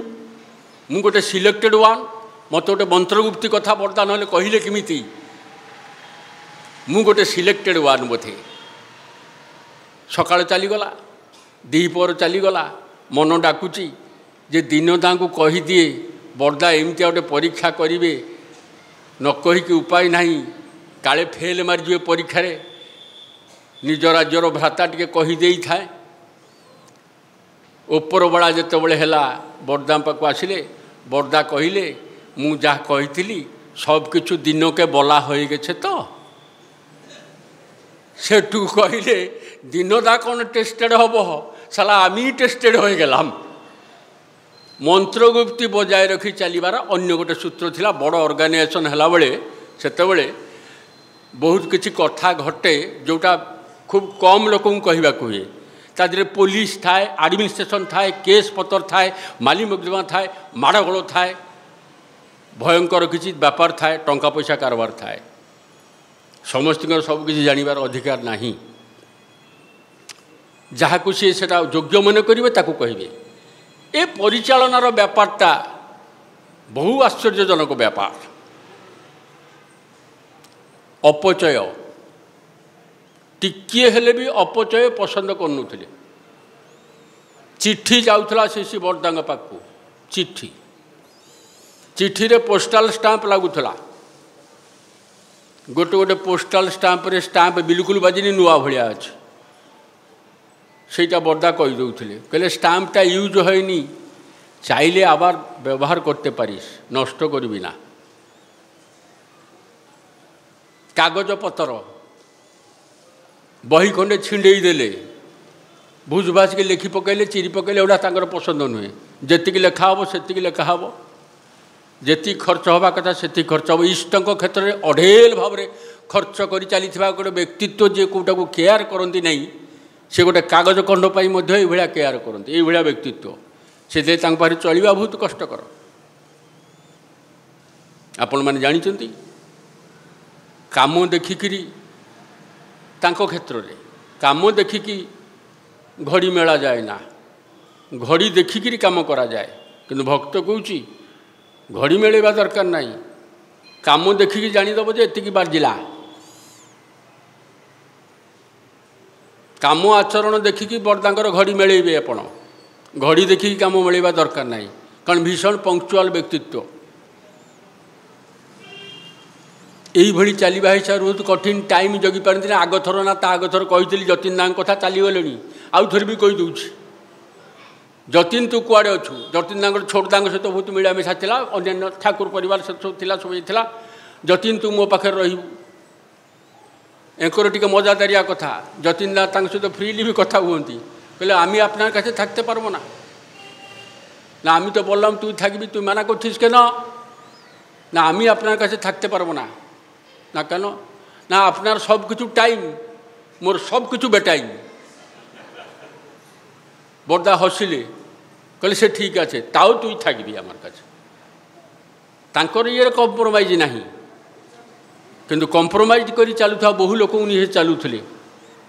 मु गोटे सिलेक्टेड वन मत गोटे मंत्रगुप्ती कथा बड़दा ना कहले किमिति मु गोटे सिलेक्टेड वन बोधे सकाळ चलीगला दीपर चलीगला मन डाकुची जे दिन तांकु कही दिए बड़दा एमती गोटे परीक्षा करेंगे न कहीकि उपाय नहीं काले फेल मारिजे परीक्षा निज राज्यर भ्राता टिके कहीदे थाए ओपर बड़ा जिते बड़े है बड़दा पाक आसिले बड़दा कहले मु जहाँ कही सब किछु दिन के बला हो गए तो सेठू कहले दिनदा कौन टेस्टेड हम साला आमी टेस्टेड हो गलाम मंत्रगुप्ती बजाय रखी चलबार अन्य गोटे सूत्र थिला बड़ ऑर्गेनाइजेशन हला बेले सेतेबेले बहुत किसी कथा घटे जोटा खूब कम लोक कहवा हुए तादे पुलिस थाए एडमिनिस्ट्रेशन थाए केस पतर थाए माली मुकदमा थाए माड़गोल थाए भयंकर किसी व्यापार थाए टंका पैसा कारबार थाए समस्त सब किसी जानिबार अधिकार नहीं जहाँ को सी सेटा योग्य मन करेंगे ताकू कहे ए परिचालनार व्यापारटा बहु आश्चर्यजनक व्यापार अपचय टिकिए हेले भी अपचय पसंद करूले चिट्ठी जाऊला श्री बड़दा पाखु चिट्ठी चिट्ठी रे पोस्टाल स्टाम्प लगुला गोटे गोटे पोस्टाल स्टाम्प रे स्टाम्प बिल्कुल बाजिनी नुआ भाया अच्छे सेटा बड़दा कहीदे कहले स्टाम्पटा यूज होनी चाहले आबार व्यवहार करते पारिस नष्ट करी ना कागज पतर बही खंडे छिंडे देले भुजभाज के लिखि पकड़े चिरी पकड़े एवढा तांकर पसंद नुहे जी लेखा हम से लेखा हम जी खर्च हवा कथा से खर्च हम इष्टों क्षेत्र में अढेल भाव में खर्च कर चली गोटे व्यक्तित्व जी कौटा को केयर करती नहीं से गोटे कागज खंड पर ये केयर करते ये व्यक्तित्व से पाखे चलवा बहुत कष्टकर आपण मैंने जानते काम देखिकी क्षेत्र में काम देखिकी घड़ी मेला जाए ना घड़ी देखिकी काम करा जाए किंतु भक्त कौची घड़ी मेलवा दरकार नहीं काम देखिकी जानीदेव जे एतिकी बाजिला काम आचरण देखिकी बड़दांकर घड़ी मेलेबे आपण घड़ी देखिकी काम मेलवा दरकार नहीं कारण भीषण पंक्चुआल व्यक्तित्व यही चलवा हिसाब बहुत कठिन टाइम जगी पारती आग थर ना आग थर कही जतिन दांग कथा चलीगले आउ थे भी कहीदे जतिन तू कुआड़े अच्छु जतिन दांग छोट दांग सहित बहुत मिलामिशा था अन्य ठाकुर परिवार सब था जतिन तू मो पाखे रही एंकर टी मजादारिया कथा जतिन दा सहित फ्रीली भी कथा हुंती कहले आमी आपनार काছে থাকতে পারবো না না আমি তো বললাম তুই থাকবি তুই মানা করছিস কেন না আমি আপনার কাছে থাকতে পারবো না না কেন না আপনার সব কিছু টাইম মোর সব কিছু বেটাইম বড়দা হসিলে कहले से ठीक আছে তাও তুই থাকবি আমার কাছে তাঙ্কর ইয়ের কম্প্রোমাইজ नहीं किंतु कम्प्रोमाइज करी चलुवा बहु लोक निजे चलुले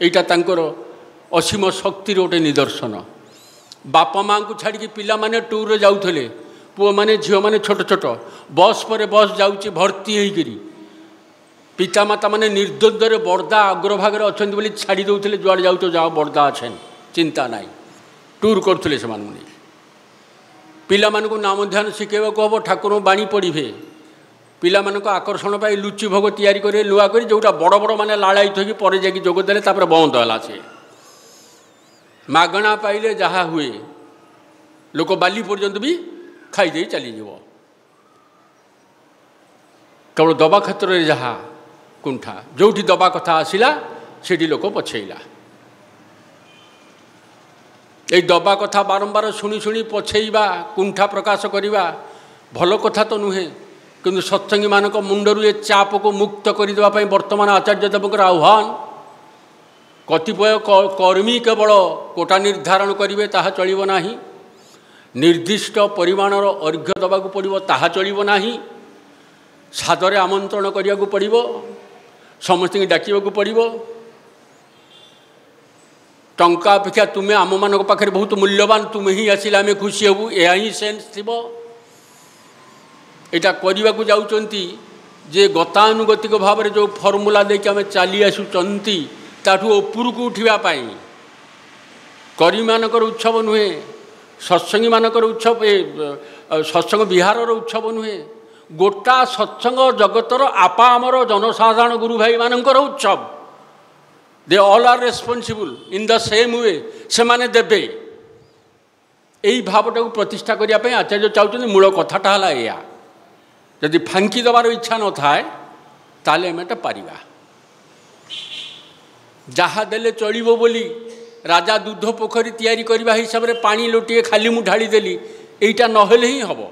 यहाँ तांकर असीम शक्तिर गोटे निदर्शन बापा माँ को छाड़ी पिला माने टूर जाऊले पुओ माने झील माने छोट छोट बस पर बस जाऊँगी भर्ती होकर पितामाता माने निर्द्वंद्वर बर्दा अग्रभाग अच्छा बोली छाड़ी दौले जुआड़े जाऊ जाओ बर्दा अच्छे चिंता ना टूर करुले से पिला मानक नाम ध्यान शिखेवा हम ठाकुर बाणी पढ़े पिला मानक आकर्षण पाई लुचि भोग तैयारी करे लुआ कर जोटा बड़ बड़ माने लाड़ायित होगी पर जाकि जोगदेले तापर बंद है से मागणा पाइले जहाँ हुए लोक बाली पर्यंत भी खाईदे चलीज केवल दबा क्षेत्र में जहाँ कुंठा जो दबा कथा आसला से लोक पछेला ये दबा कथा बारंबार शुणी शुणी पछेवा कुंठा प्रकाश करवा भल कथा तो नुहे किंतु सत्संगी मानक मुंडरू ये चाप को मुक्त करने वर्तमान आचार्य देवकर आह्वान कतिपय कर्मी केवल कोटा निर्धारण करेंगे ताहा चलिबो नाही निर्दिष्ट परिमाणर अर्घ्य दबाक पड़िबो ताहा चलिबो नाही सादरे आमंत्रण करियाकू पड़िबो समस्त डाकिबाकू पड़िबो टंका अपेक्षा तुम्हें आम मान पाखे बहुत मूल्यवान तुम्हें ही आसिले आम खुशी हेबू यह ही सेन्स थी यहाँ करने को जाऊँगी जे गतानुगतिक भाव में जो फर्मूला देके आम चली आसुँच ताठू उपरक उठापी करी मानकर उत्सव नुहे सत्संगी मानकर उत्सव सत्संग विहार उत्सव नुहे गोटा सत्संग जगतर आपा आमर जनसाधारण गुरु भाई मानकर उत्सव they all are responsible in the same way से माने देबे यही भावटा को प्रतिष्ठा करने आचार्य चाहते मूल कथाटा है या जदि फांकी देवार इच्छा न थाए ताले आम एटा पारिबा जहाँ देले चलिबो बोली राजा दूध पोखरी तैयारी करबा हिसाब रे पानी लोटिए खाली मु ढाली देली एटा नहेले ही हबो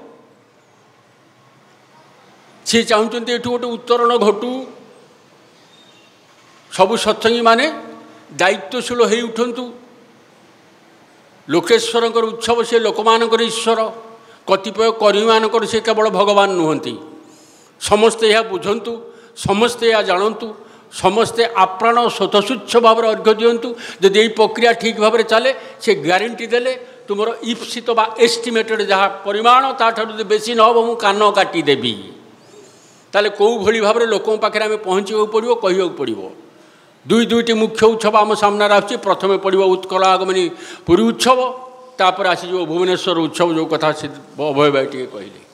सी चाहते एठू गोटे उत्तरण घटू सबु सत्संगी माने दायित्वशील हो उठंतु लोकेश्वर उत्सव से लोकमानकर ईश्वर कतिपय कर्मी मानकर से केवल भगवान नुहंती समस्ते यह बुझंतु समस्ते यह जानतु समस्ते आप्राण स्वतःस्वच्छ भाव में अर्घ्य दिंतु जदि यही प्रक्रिया ठीक भाव में चले से ग्यारंटी देले तुम इप्सित बा एस्टिमेटेड जहाँ परिमाण ताठू बेसी न हो कान काटिदेवी ताले कौ भली भाव में लोकों पाखे आम पहुँचा पड़ो कहू पड़ो दुईटी मुख्य उत्सव आम सामने आसुच्छी प्रथम पड़ो उत्कल आगमनी पुरी उत्सव तापर आसीज भुवनेश्वर उत्सव जो कथा अभय भाई टे कहले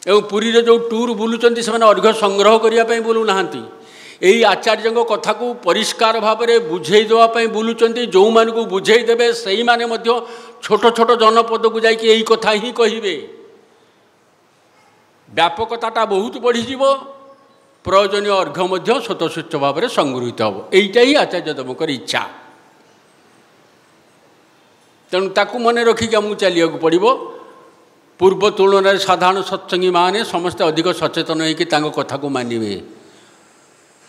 एवं पुरी जो टूर बुलूँ से अर्घ्य संग्रह करने बुलू ना यही आचार्य कथा को परिष्कार भाव में बुझे देवाई बुलूँ जो मान को बुझे देवे से माने छोट छोट जनपद को जाकि यही कथा ही कहे व्यापकता बहुत बढ़ीज प्रयोजनीय अर्घ्य स्वतःस्वच्छ भाव में संगृहित हम यहीटा ही आचार्य देवकर इच्छा तेणु ताकू मन रखिक आमको चलिया पड़ो पूर्व तुलन में साधारण सत्संगी माने समस्ते अधिक सचेतन हो कथा को मानिबे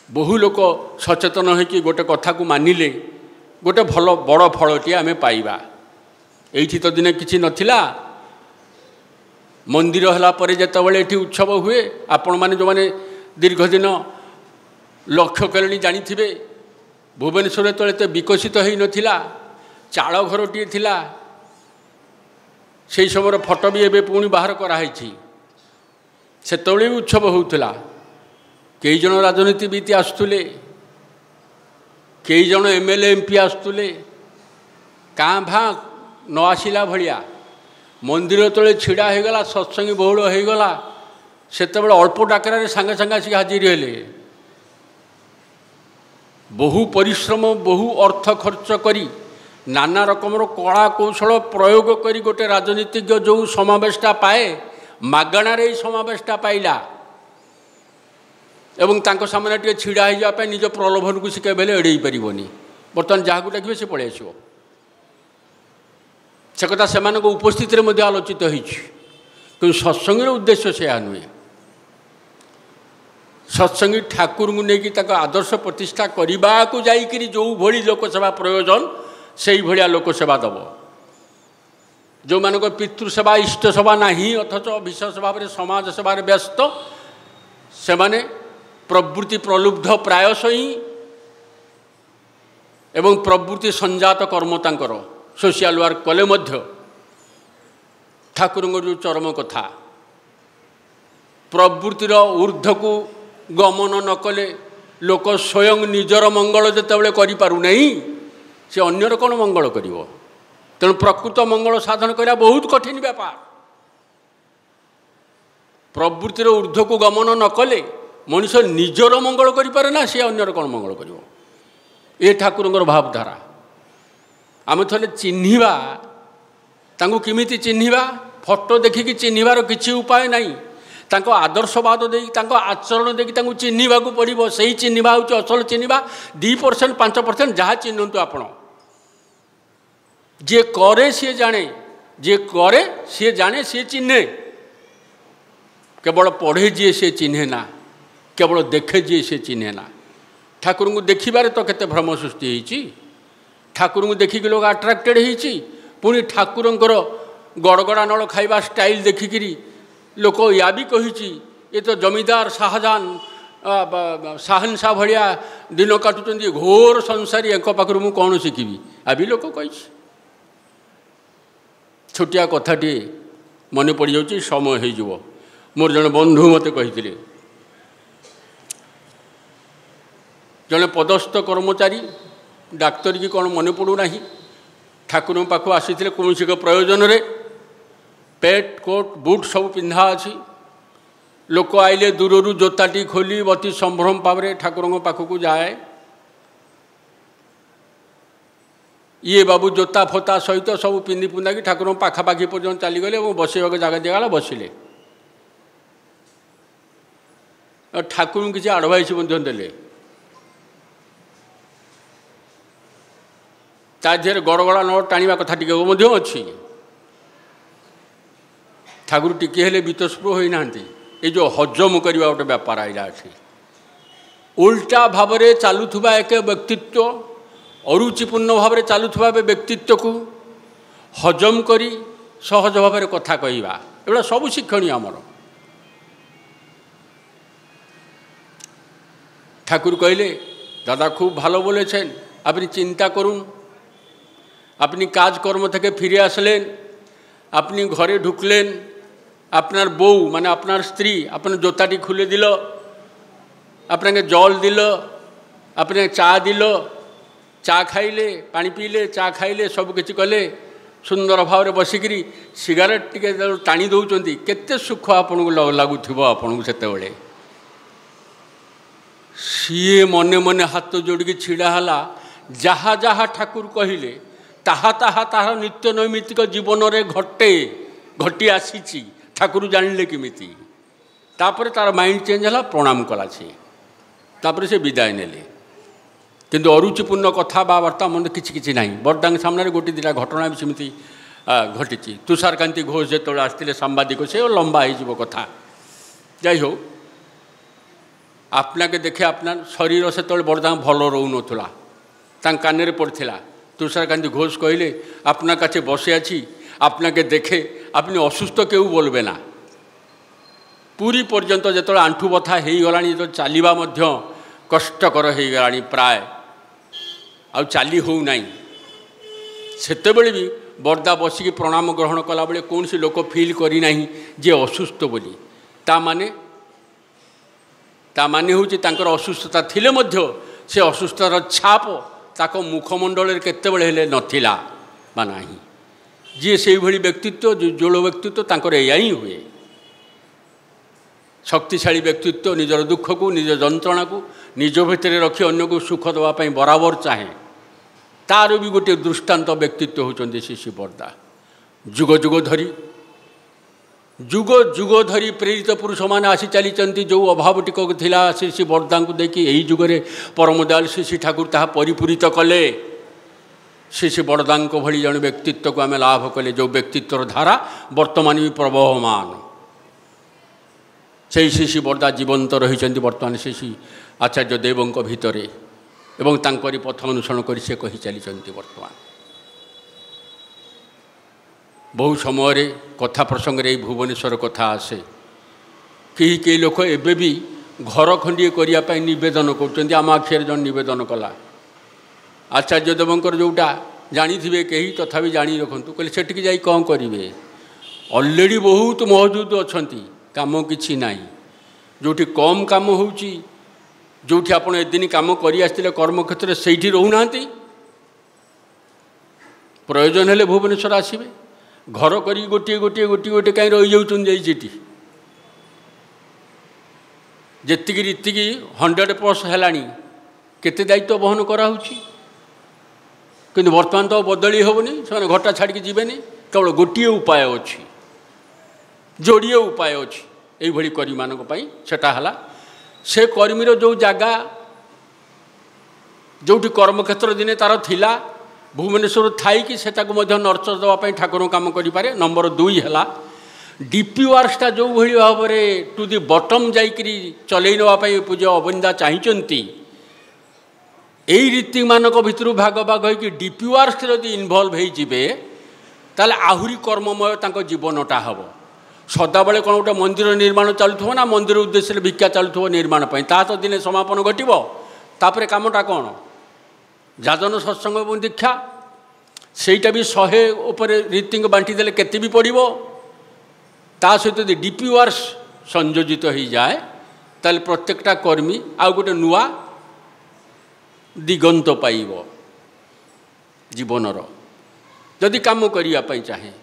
बहु लोक सचेतन हो गोटे कथा को मानिले गोटे भल बड़ फलटी आम पाइबा एठी तो दिने किछि नथिला मंदिर हला परे जेतेबेले एठी उत्सव हुए आपण माने जो माने दीर्घ दिन लक्ष्य कले जानिथिबे भुवनेश्वर तो एते विकसित हो नथिला चाल घरटीए थिला से समय फटो भी एबे पुणी बाहर कराई से भी उत्सव होता कई जन राजनीतिविद आसुले कई जन एमएलए एमपी आसुले काँ भाँ न आसला भाया मंदिर तले छिड़ा होगला सत्संगी बहुल होगला सेत अल्प डाकरा सांगे सांगे आसिक हाजिर हेले बहु परिश्रम बहु अर्थ खर्च करी नाना रकम कला कौशल प्रयोग करी गोटे राजनीतिज्ञ जो समावेशटा पाए मागणार समावेशटा पाइला एवं तांको सामने टे छिड़ा हो जाए निज प्रलोभन को शिखे बेले एड़े पारनी बर्तमान जहाँ को डाकिबे से पलि आसो से कथा से उपस्थित में आलोचित हो सत्संग उद्देश्य से नुहे सत्संगी ठाकुर को लेकिन आदर्श प्रतिष्ठा करने को जाकि जो भली लोकसेवा प्रयोजन से ही भाया लोकसेवा दब जो मान पितृसेवा इष्ट सेवा ना अथच विशेष भाव में समाज सेवार व्यस्त से माने प्रवृत्ति प्रलुब्ध प्रायश ही एवं प्रवृत्ति संजात कर्म तांकर सोशल वर्क कले मध्य ठाकुर जो चरम कथा प्रवृत्तिर ऊर्ध्व को गमन न कले लोक स्वयं निजर मंगल जितेबाला करें से अन्यर कौन मंगल कर तेणु प्रकृत मंगल साधन करने बहुत कठिन व्यापार प्रवृत्तिर ऊर्ध्व को गमन न कले मनीष निजर मंगल करें ना सी अन्यर कौन मंगल कर ये ठाकुर भावधारा आम थे चिन्हवा किमिति चिन्हवा फोटो देखिकी चिन्हवार किसी उपाय नहीं तांको आदर्शवाद दे आचरण देखिए चिन्हवा को पड़ो से ही चिन्हवा हूँ असल चिन्हवा 2% 5% जहाँ चिन्हतु आपण जे करे सी जाने सी चिन्हे केवल पढ़े जी से चिन्हे ना केवल देखे जी से चिन्हे ना ठाकुर को देखिबारे तो केते भ्रम सृष्टि होती ठाकुर को देखिक लोग अट्राक्टेड होती पुणी ठाकुर गड़गड़ा नल खाइबा स्टाइल देखिकी लोक या भी कही ये तो जमीदार शाहनशाह भाया दिन काटुंट घोर संसारी एक पाखर मु कौन शिखी आ भी लोक कही छोटिया कथाटी मन पड़ जाऊँ समय हो मोर जड़े बंधु मत कही जड़े पदस्थ कर्मचारी डाक्तर की कौन मन पड़ूना ठाकुर पाखु आसी कौन एक प्रयोजन रे पेट कोट बुट सब पिंधा अच्छी लोक आइले दूर जोताटी खोली अति संभ्रम भाव ठाकुर पाखक जाए ये बाबू जोता फोता सहित सब पिंधि पुंधा कि ठाकुर पाखापाखि पर्यटन चलीगले और बसवाक जगह दिगला बसिले ठाकुर किसी आडभाइस देले ताधे गड़गड़ा नोट टाणिबा कथा टी अच्छी ठाकुर टिके हेले बीतस्पृह होना ये जो हजम करवा गोटे व्यापार आईला अच्छी उल्टा भाव में चलुवा एक व्यक्तित्व अरुचिपूर्ण भाव में चलुवा व्यक्तित्व को हजम करी सहज भाव में कथा कहवा एगुड़ा सब शिक्षणीय आमर ठाकुर कहले दादा खूब भालो बोलेছেন अपनी चिंता करुन अपनी काज कर्म থেকে फिरे आसलें अपनी घरे ढुकलें आपनार बौ माने आपनार स्त्री अपन जोताटी खुले दिल अपने जल दिल अपने चा दिल चा खाइले पानी पीले चा खाइले सब किछि कले सुंदर भाव में बसिकी सिगारेट टिके टाणी दौरान केते सुख आपन को लगुव आपन को सेतेबेले सीए मने मने हाथ जोड़िकी छिड़ाला जहाँ जहाँ ठाकुर कहले ताहा ताहा ताहार नित्य नैमित्तिक जीवन में घटी आसी ठाकुर जानिले किमिति तापर तार माइंड चेंज है प्रणाम कला से विदाय नेले किंतु अरुचिपूर्ण कथा बार्ता मन किसी ना बरदांग सामने गोटे दुटा घटना भी सेमती घटी तुषारकांति घोष जो आसते सांबादिक से लंबा हो कथा जाइ हो आपना के देखे अपना शरीर से तो बरदांग भल रोन कान पड़ा तुषारकांति घोष कहले अपना काছে बसे आछि अपना के देखे अपनी असुस्थ क्यों बोलबे ना पूरी पर्यंत जो आंठू बथा हो गला जो चलवा कष्टकर हो गला प्राय आ चली हो ना सेतेबेले भी बरदा बसिकी प्रणाम ग्रहण कला बेले कौन सी लोक फिल करना जे असुस्थ बोली तामाने हूँ असुस्थता थिले मध्य से असुस्थतार छाप ताक मुखमंडल केतेबेले हेले नथिला बा नाही जी से भली व्यक्तित्व जोड़ व्यक्तित्व तांकर एया ही हुए शक्तिशाली व्यक्तित्व निजर दुख को निज जंत्रणा को निज भितर रखी अन्य को सुख देवाई बराबर चाहे तार भी गोटे दृष्टांत व्यक्तित्व होती श्री बरदा जुग जुग धरी प्रेरित पुरुष मैंने आसी चली जो अभाव टिक थिला श्री बरदा को देखी यही जुगरे परम दयाल श्री ठाकुर ताहा परिपूरित कले श्री बरदा भली जन व्यक्तित्व को आम लाभ कले जो व्यक्तित्वर धारा वर्तमान भी प्रवहमान से श्री बरदा जीवंत रही बर्तमान श्री आचार्य देवों भितर एवं तांकरी पथ अनुसरण कर से कही चली बर्तमान बहु समय कथा प्रसंग रे भुवनेश्वर कथा आसे कई लोक एबे भी घर खंडे करने निवेदन कर आम आखिर जन निवेदन कला आचार्य देवंकर जोटा ଜାଣିଥିବେ କେହି ତଥାପି ଜାଣି ରଖନ୍ତୁ କହିଲେ ସେଠିକି ଯାଇ କ'ଣ କରିବେ ଅଲରେଡ଼ି ବହୁତ ମହଜୁଦ ଅଛନ୍ତି କାମ କିଛି ନାହିଁ ଯେଉଁଠି କମ୍ କାମ ହେଉଛି ଯେଉଁଠି ଆପଣ ଏଦିନ କାମ କରି ଆସିଥିଲେ କର୍ମକ୍ଷେତ୍ରରେ ସେଇଠି ରହୁନାହାନ୍ତି ପ୍ରୟୋଜନ ହେଲେ ଭୁବନେଶ୍ୱର ଆସିବେ ଘର କରିକି ଗୋଟିଏ ଗୋଟିଏ ଗୋଟିଏ ଗୋଟିଏ କାହିଁ ରହିଯାଉଛନ୍ତି ଯାଇ ସେଠି ଯେତିକି ରୀତିକି 100% ହେଲାଣି କେତେ ଦାୟିତ୍ୱ ବହନ କରାହେଉଛି କିନ୍ତୁ ବର୍ତ୍ତମାନ ତ ବଦଳି ହେବନି ସେମାନେ ଘରଟା ଛାଡ଼ିକି ଯିବେନି କେବଳ ଗୋଟିଏ ଉପାୟ ଅଛି ଯୋଡ଼ିଏ ଉପାୟ ଅଛି এইভাবে কর্মীମାନଙ୍କ ପାଇଁ সেটা ହେଲା ସେ କର୍ମୀର ଯେଉଁ ଜାଗା ଯେଉଁଠି କର୍ମକ୍ଷେତ୍ର ଦିନେ ତାର ଥିଲା ଭୁବନେଶ୍ୱର ଥାଇକି ସେଟାକୁ ମଧ୍ୟ ନର୍ଚର ଦେବା ପାଇଁ ଠାକୁରଙ୍କ କାମ କରିପାରେ ନମ୍ବର 2 ହେଲା ଡିପି ୱାର୍କସଟା ଯେଉଁଭଳି ଭାବରେ ଟୁ ଦି ବଟମ୍ ଯାଇକରି ଚଲେଇ ନେବା ପାଇଁ ପୂଜ୍ୟ ଅବନିନ୍ଦା ଚାହିଁଛନ୍ତି এই ରୀତିମାନଙ୍କ ଭିତରୁ ଭାଗ ଭାଗ ହୋଇକି ଡିପି ୱାର୍କସ ଯଦି ଇନଭଲ୍ଭ ହୋଇଯିବେ ତାହେଲେ ଆହୁରି କର୍ମମୟ ତାଙ୍କ ଜୀବନଟା ହେବ ସଦାବେଳେ କ'ଣ ଗୋଟେ ମନ୍ଦିର ନିର୍ମାଣ ଚାଲୁଥିବ ନା ମନ୍ଦିର ଉଦ୍ଦେଶ୍ୟରେ ଭିକ୍ଷା ଚାଲୁଥିବ ନିର୍ମାଣ ପାଇଁ ତା ତ ଦିନେ ସମାପନ ଘଟିବ ତାପରେ କାମଟା କ'ଣ ଯାଜନ ସତ୍ସଙ୍ଗ ଏବଂ ଦୀକ୍ଷା ସେଇଟା ବି 100 ଉପରେ ରୀତିଙ୍କୁ ବାଣ୍ଟି ଦେଲେ କେତେ ବି ପଡ଼ିବ ତା ସହିତ ଯଦି ଡିପି ୱାର୍କସ ସଂଯୋଜିତ ହୋଇଯାଏ ତାହେଲେ ପ୍ରତ୍ୟେକଟା କର୍ମୀ ଆଉ ଗୋଟେ ନୂଆ ଦିଗନ୍ତ ପାଇବ ଜୀବନର ଯଦି କାମ କରିବା ପାଇଁ ଚାହେଁ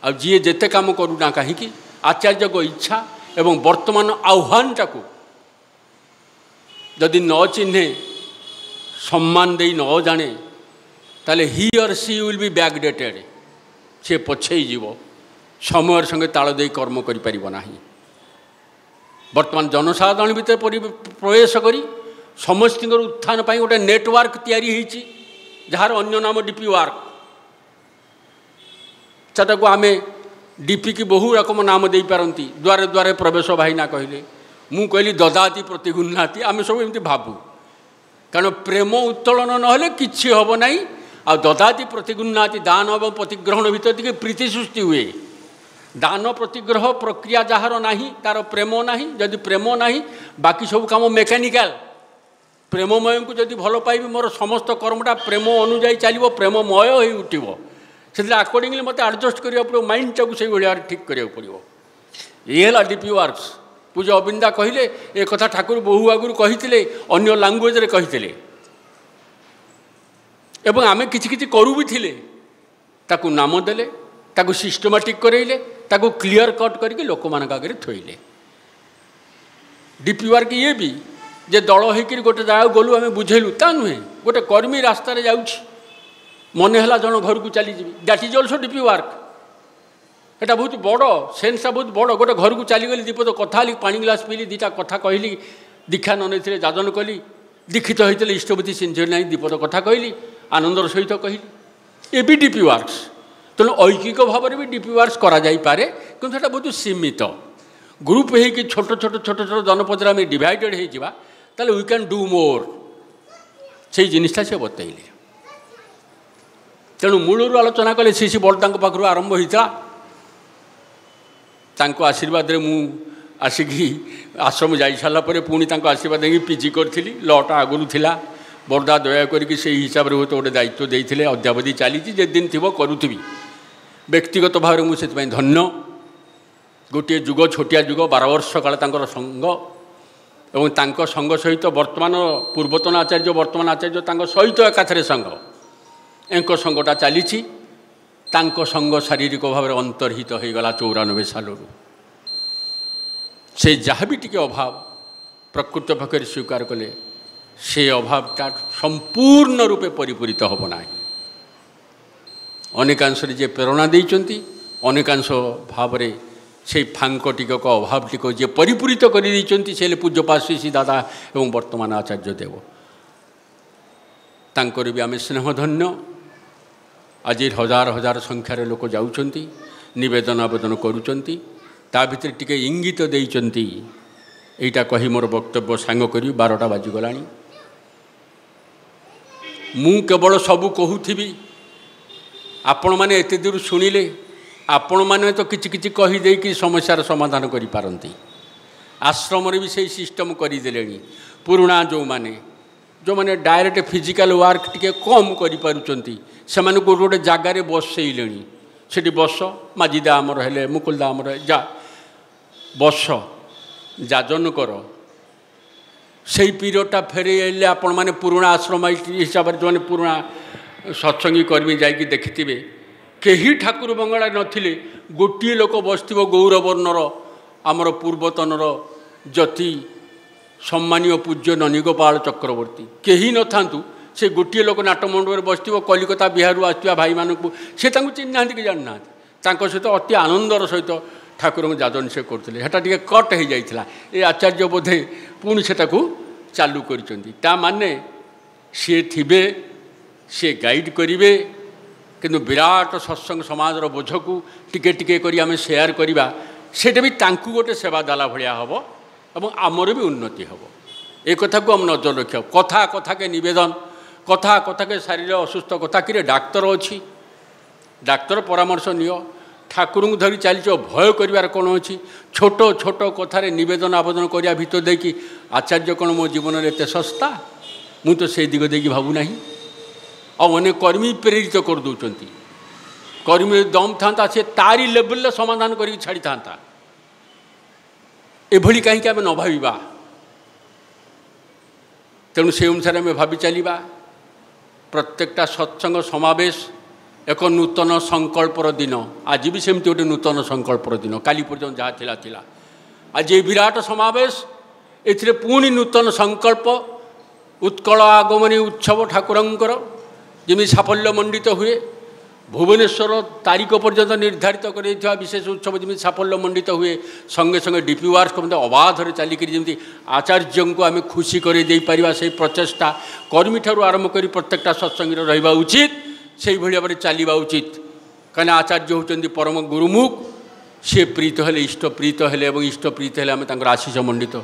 ଆଉ ଯିଏ ଯେତେ କାମ କରୁନା କାହିଁକି ଆଚାର୍ଯ୍ୟଙ୍କ ଇଚ୍ଛା ଏବଂ ବର୍ତ୍ତମାନ ଆହ୍ୱାନଟାକୁ ଯଦି ନ ଚିହ୍ନେ ସମ୍ମାନ ଦେଇ ନ ଜାଣେ ତାହେଲେ ହି ଅର୍ ସି ୱିଲ୍ ବି ବ୍ୟାକଡେଟେଡ୍ ସେ ପଛେଇ ଯିବ ସମୟର ସଙ୍ଗେ ତାଳ ଦେଇ କର୍ମ କରିପାରିବ ନାହିଁ ବର୍ତ୍ତମାନ ଜନସାଧାରଣ ଭିତରେ ପ୍ରବେଶ କରି ସମସ୍ତଙ୍କର ଉତ୍ଥାନ ପାଇଁ ଗୋଟେ ନେଟୱାର୍କ ତିଆରି ହୋଇଛି ଯାହାର ଅନ୍ୟ ନାମ ଡିପି ୱାର୍କ ସେଟାକୁ ଆମେ ଡିପି କି ବହୁ ରକମ ନାମ ଦେଇପାରନ୍ତି ଦ୍ୱାରେ ଦ୍ୱାରେ ପ୍ରବେଶ ଭାଇନା କହିଲେ ମୁଁ କହିଲି ଦଦାତି ପ୍ରତିଗୁଣ୍ହାତି ଆମେ ସବୁ ଏମିତି ଭାବୁ କାରଣ ପ୍ରେମ ଉତ୍ତୋଳନ ନହେଲେ କିଛି ହେବ ନାହିଁ ଆଉ ଦଦାତି ପ୍ରତିଗୁଣ୍ହାତି ଦାନ ଏବଂ ପ୍ରତିଗ୍ରହଣ ଭିତରେ ଟିକେ ପ୍ରୀତି ସୃଷ୍ଟି ହୁଏ ଦାନ ପ୍ରତିଗ୍ରହ ପ୍ରକ୍ରିୟା ଯାହାର ନାହିଁ ତାର ପ୍ରେମ ନାହିଁ ଯଦି ପ୍ରେମ ନାହିଁ ବାକି ସବୁ କାମ ମେକାନିକାଲ ପ୍ରେମମୟଙ୍କୁ ଯଦି ଭଲ ପାଇବି ମୋର ସମସ୍ତ କର୍ମଟା ପ୍ରେମ ଅନୁଯାୟୀ ଚାଲିବ ପ୍ରେମମୟ ହୋଇ ଉଠିବ ସେଥିରେ ଆକର୍ଡ଼ିଂଲି ମୋତେ ଆଡ଼ଜଷ୍ଟ କରିବାକୁ ପଡ଼ିବ ମାଇଣ୍ଡଟାକୁ ସେଇଭଳି ଭାବରେ ଠିକ୍ କରିବାକୁ ପଡ଼ିବ ଇଏ ହେଲା ଡିପି ୱାର୍କସ ପୂଜ୍ୟ ଅବିନ୍ଦା କହିଲେ ଏ କଥା ଠାକୁର ବହୁ ଆଗରୁ କହିଥିଲେ ଅନ୍ୟ ଲାଙ୍ଗୁଏଜରେ କହିଥିଲେ ଏବଂ ଆମେ କିଛି କିଛି କରୁ ବି ଥିଲେ ତାକୁ ନାମ ଦେଲେ ତାକୁ ସିଷ୍ଟମାଟିକ୍ କରାଇଲେ ତାକୁ କ୍ଲିଅର କଟ୍ କରିକି ଲୋକମାନଙ୍କ ଆଗରେ ଥୋଇଲେ ଡିପି ୱାର୍କ ଇଏ ବି ଯେ ଦଳ ହେଇକରି ଗୋଟେ ଜାଗାକୁ ଗଲୁ ଆମେ ବୁଝେଇଲୁ ତା ନୁହେଁ ଗୋଟେ କର୍ମୀ ରାସ୍ତାରେ ଯାଉଛି ମନେ ହେଲା ଜଣ ଘରକୁ ଚାଲିଯିବି that is also DP work এটা ବହୁତ ବଡ଼ ସେନ୍ସଟା ବହୁତ ବଡ଼ ଗୋଟେ ଘରକୁ ଚାଲିଗଲି ଦୀପଦ କଥା ହେଲି ପାଣି ଗ୍ଲାସ୍ ପିଇଲି ଦୁଇଟା କଥା କହିଲି ଦୀକ୍ଷା ନ ନେଇଥିଲେ ଯାଜନ କଲି ଦୀକ୍ଷିତ ହୋଇଥିଲେ ଇଷ୍ଟପତି ସିନ୍ସିୟର ନାହିଁ ଦୀପଦ କଥା କହିଲି ଆନନ୍ଦର ସହିତ କହିଲି ଏ ବି ଡିପି ୱାର୍କସ ତେଣୁ ଐକିକ ଭାବରେ ବି ଡିପି ୱାର୍କସ କରାଯାଇପାରେ କିନ୍ତୁ ସେଟା ବହୁତ ସୀମିତ ଗ୍ରୁପ ହେଇକି ଛୋଟ ଛୋଟ ଛୋଟ ଛୋଟ ଜନପଦରେ ଆମେ ଡିଭାଇଡେଡ଼ ହେଇଯିବା ତାହେଲେ ୱି କ୍ୟାନ୍ ଡୁ ମୋର୍ ସେଇ ଜିନିଷଟା ସେ ବତେଇଲେ ତେଣୁ ମୂଳରୁ ଆଲୋଚନା କଲେ ଶ୍ରୀ ବଡ଼ଦାଙ୍କ ପାଖରୁ ଆରମ୍ଭ ହୋଇଥିଲା ତାଙ୍କ ଆଶୀର୍ବାଦରେ ମୁଁ ଆସିକି ଆଶ୍ରମ ଯାଇସାରିଲା ପରେ ପୁଣି ତାଙ୍କ ଆଶୀର୍ବାଦ ନେଇକି ପିଜି କରିଥିଲି ଲଟା ଆଗରୁ ଥିଲା ବଡ଼ଦା ଦୟା କରିକି ସେଇ ହିସାବରେ ହୁଏତ ଗୋଟେ ଦାୟିତ୍ୱ ଦେଇଥିଲେ ଅଦ୍ୟାବଧି ଚାଲିଛି ଯେଦିନ ଥିବ କରୁଥିବି ବ୍ୟକ୍ତିଗତ ଭାବରେ ମୁଁ ସେଥିପାଇଁ ଧନ୍ୟ ଗୋଟିଏ ଯୁଗ ଛୋଟିଆ ଯୁଗ 12 ବର୍ଷ କାଳ ତାଙ୍କର ସଙ୍ଗ ଏବଂ ତାଙ୍କ ସଙ୍ଗ ସହିତ ବର୍ତ୍ତମାନ ପୂର୍ବତନ ଆଚାର୍ଯ୍ୟ ବର୍ତ୍ତମାନ ଆଚାର୍ଯ୍ୟ ତାଙ୍କ ସହିତ ଏକାଥରେ ସଙ୍ଗ ଏଙ୍କ ସଙ୍ଗଟା ଚାଲିଛି ତାଙ୍କ ସଙ୍ଗ ଶାରୀରିକ ଭାବରେ ଅନ୍ତର୍ହିତ ହୋଇଗଲା 94 ସାଲରୁ ସେ ଯାହା ବି ଟିକେ ଅଭାବ ପ୍ରକୃତ ପକ୍ଷରେ ସ୍ୱୀକାର କଲେ ସେ ଅଭାବଟା ସମ୍ପୂର୍ଣ୍ଣ ରୂପେ ପରିପୂରିତ ହେବ ନାହିଁ ଅନେକାଂଶରେ ଯିଏ ପ୍ରେରଣା ଦେଇଛନ୍ତି ଅନେକାଂଶ ଭାବରେ সেই ফাঙ্ক টিকক অভাব টিক যে পরিপূরিত করে দিয়েছেন সে পূজ্যপাদ শ্রী দাদা এবং বর্তমান আচার্য দেব তাঁকর বি আমি স্নেহধন্য আজ হাজার হাজার সংখ্যার লোক যাচ্ছেন নিবেদন আবেদন করছেন তা ভিতরে টিকে ইঙ্গিত দিয়েছেন এইটা কহি মোর বক্তব্য সাঙ্গ করি 12টা বাজিগলা মু কেবল সবু কহুথিবি আপন মানে এতে দূর শুনিলে आपण मैंने तो किछि किछि कही देकी समस्यार समाधान करि पारंती आश्रम रे भी सही सिस्टम करि देलेनी पुराणा जो माने जो मैंने डायरेक्ट फिजिकल वर्क टिके कम करिपारुचंती सेमाने गोटे जगार बसैले सेठी बस माजिदा आमर हेले मुकुलदा आमर जा बस जाजन कर से पीरियडटा फेरे आइले आपण मैंने पुराणा आश्रम हिसाब से जो मैंने पुराणा सत्संगी कर्मी जाकि देखिथे कहीं ठाकुर बंगला नथिले गोटे लोक बसथिब गौरवर्णर आमर पूर्वतनर जति सम्मानीय पूज्य ननीगोपाल चक्रवर्ती कहीं न थांतु से गोटे लोक नाटमंडप बसथिब कलिकता बिहार आसुवा भाई मानक से चिन्ह कि जाना सहित अति आनंदर सहित ठाकुर जाजन से करते टे कट हो जाता ये आचार्य बोधे पुणी से चालू कर माने सी थे सी गाइड करेंगे किंतु विराट सत्संग समाजर बोझ को टिके टिके करी आमे शेयर करवा सेटा भी तांकु गोटे सेवा दाला भलिया हबो एवं आमर भी उन्नति हबो ए कथा को हम नजर रखियो कथा कथा के निवेदन कथा कथा के शरीर असुस्थ कथा कि डाक्तर अच्छी डाक्तर परामर्श नियो ठाकुर को धरी चली भय कर कौन अच्छी छोट छोट कथार नवेदन आवेदन करने भितर देखि आचार्य कौन मो जीवन में एत सस्ता मु तो से दिग देखिए भावुना आने कर्मी प्रेरित कर दौरान कर्मी दम था से तारी लेवल समाधान कर छाड़ी था एभली कहीं आम न भावा तेणु से अनुसार आम भावी चलवा प्रत्येकटा सत्संग समावेश एक नूतन संकल्पर दिन आज भी सेमती गोटे नूतन संकल्पर दिन काली पर्यटन जहाँ थिला आज ये विराट समावेश ए पुणी नूतन संकल्प उत्कल आगमनी उत्सव ठाकुरंकर जमी साफल्य मंडित हुए भुवनेश्वर तारीख पर्यंत निर्धारित कर विशेष उत्सव जमी साफल्य मंडित हुए संगे संगे डीपी वार्स को अबाधर चलिक जमी आचार्य को आम खुशी कर से प्रचेषा कर्मी ठार आरंभ कर प्रत्येकटा सत्संगी रहा उचित से भाई भाव चलवा उचित कहीं आचार्य होती परम गुरुमुख सी प्रीत हेले इष्ट प्रीत हेले इष्ट प्रीत हेले आम आशीष मंडित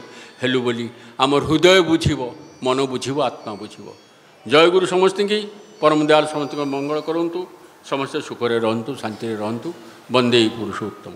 हेलु बोली आम हृदय बुझब मन बुझब आत्मा बुझब जय गुरु समस्त की परम दयाल समस्त मंगल करूँ समस्त सुखरे रहतु शांति रहतु वंदे पुरुषोत्तम।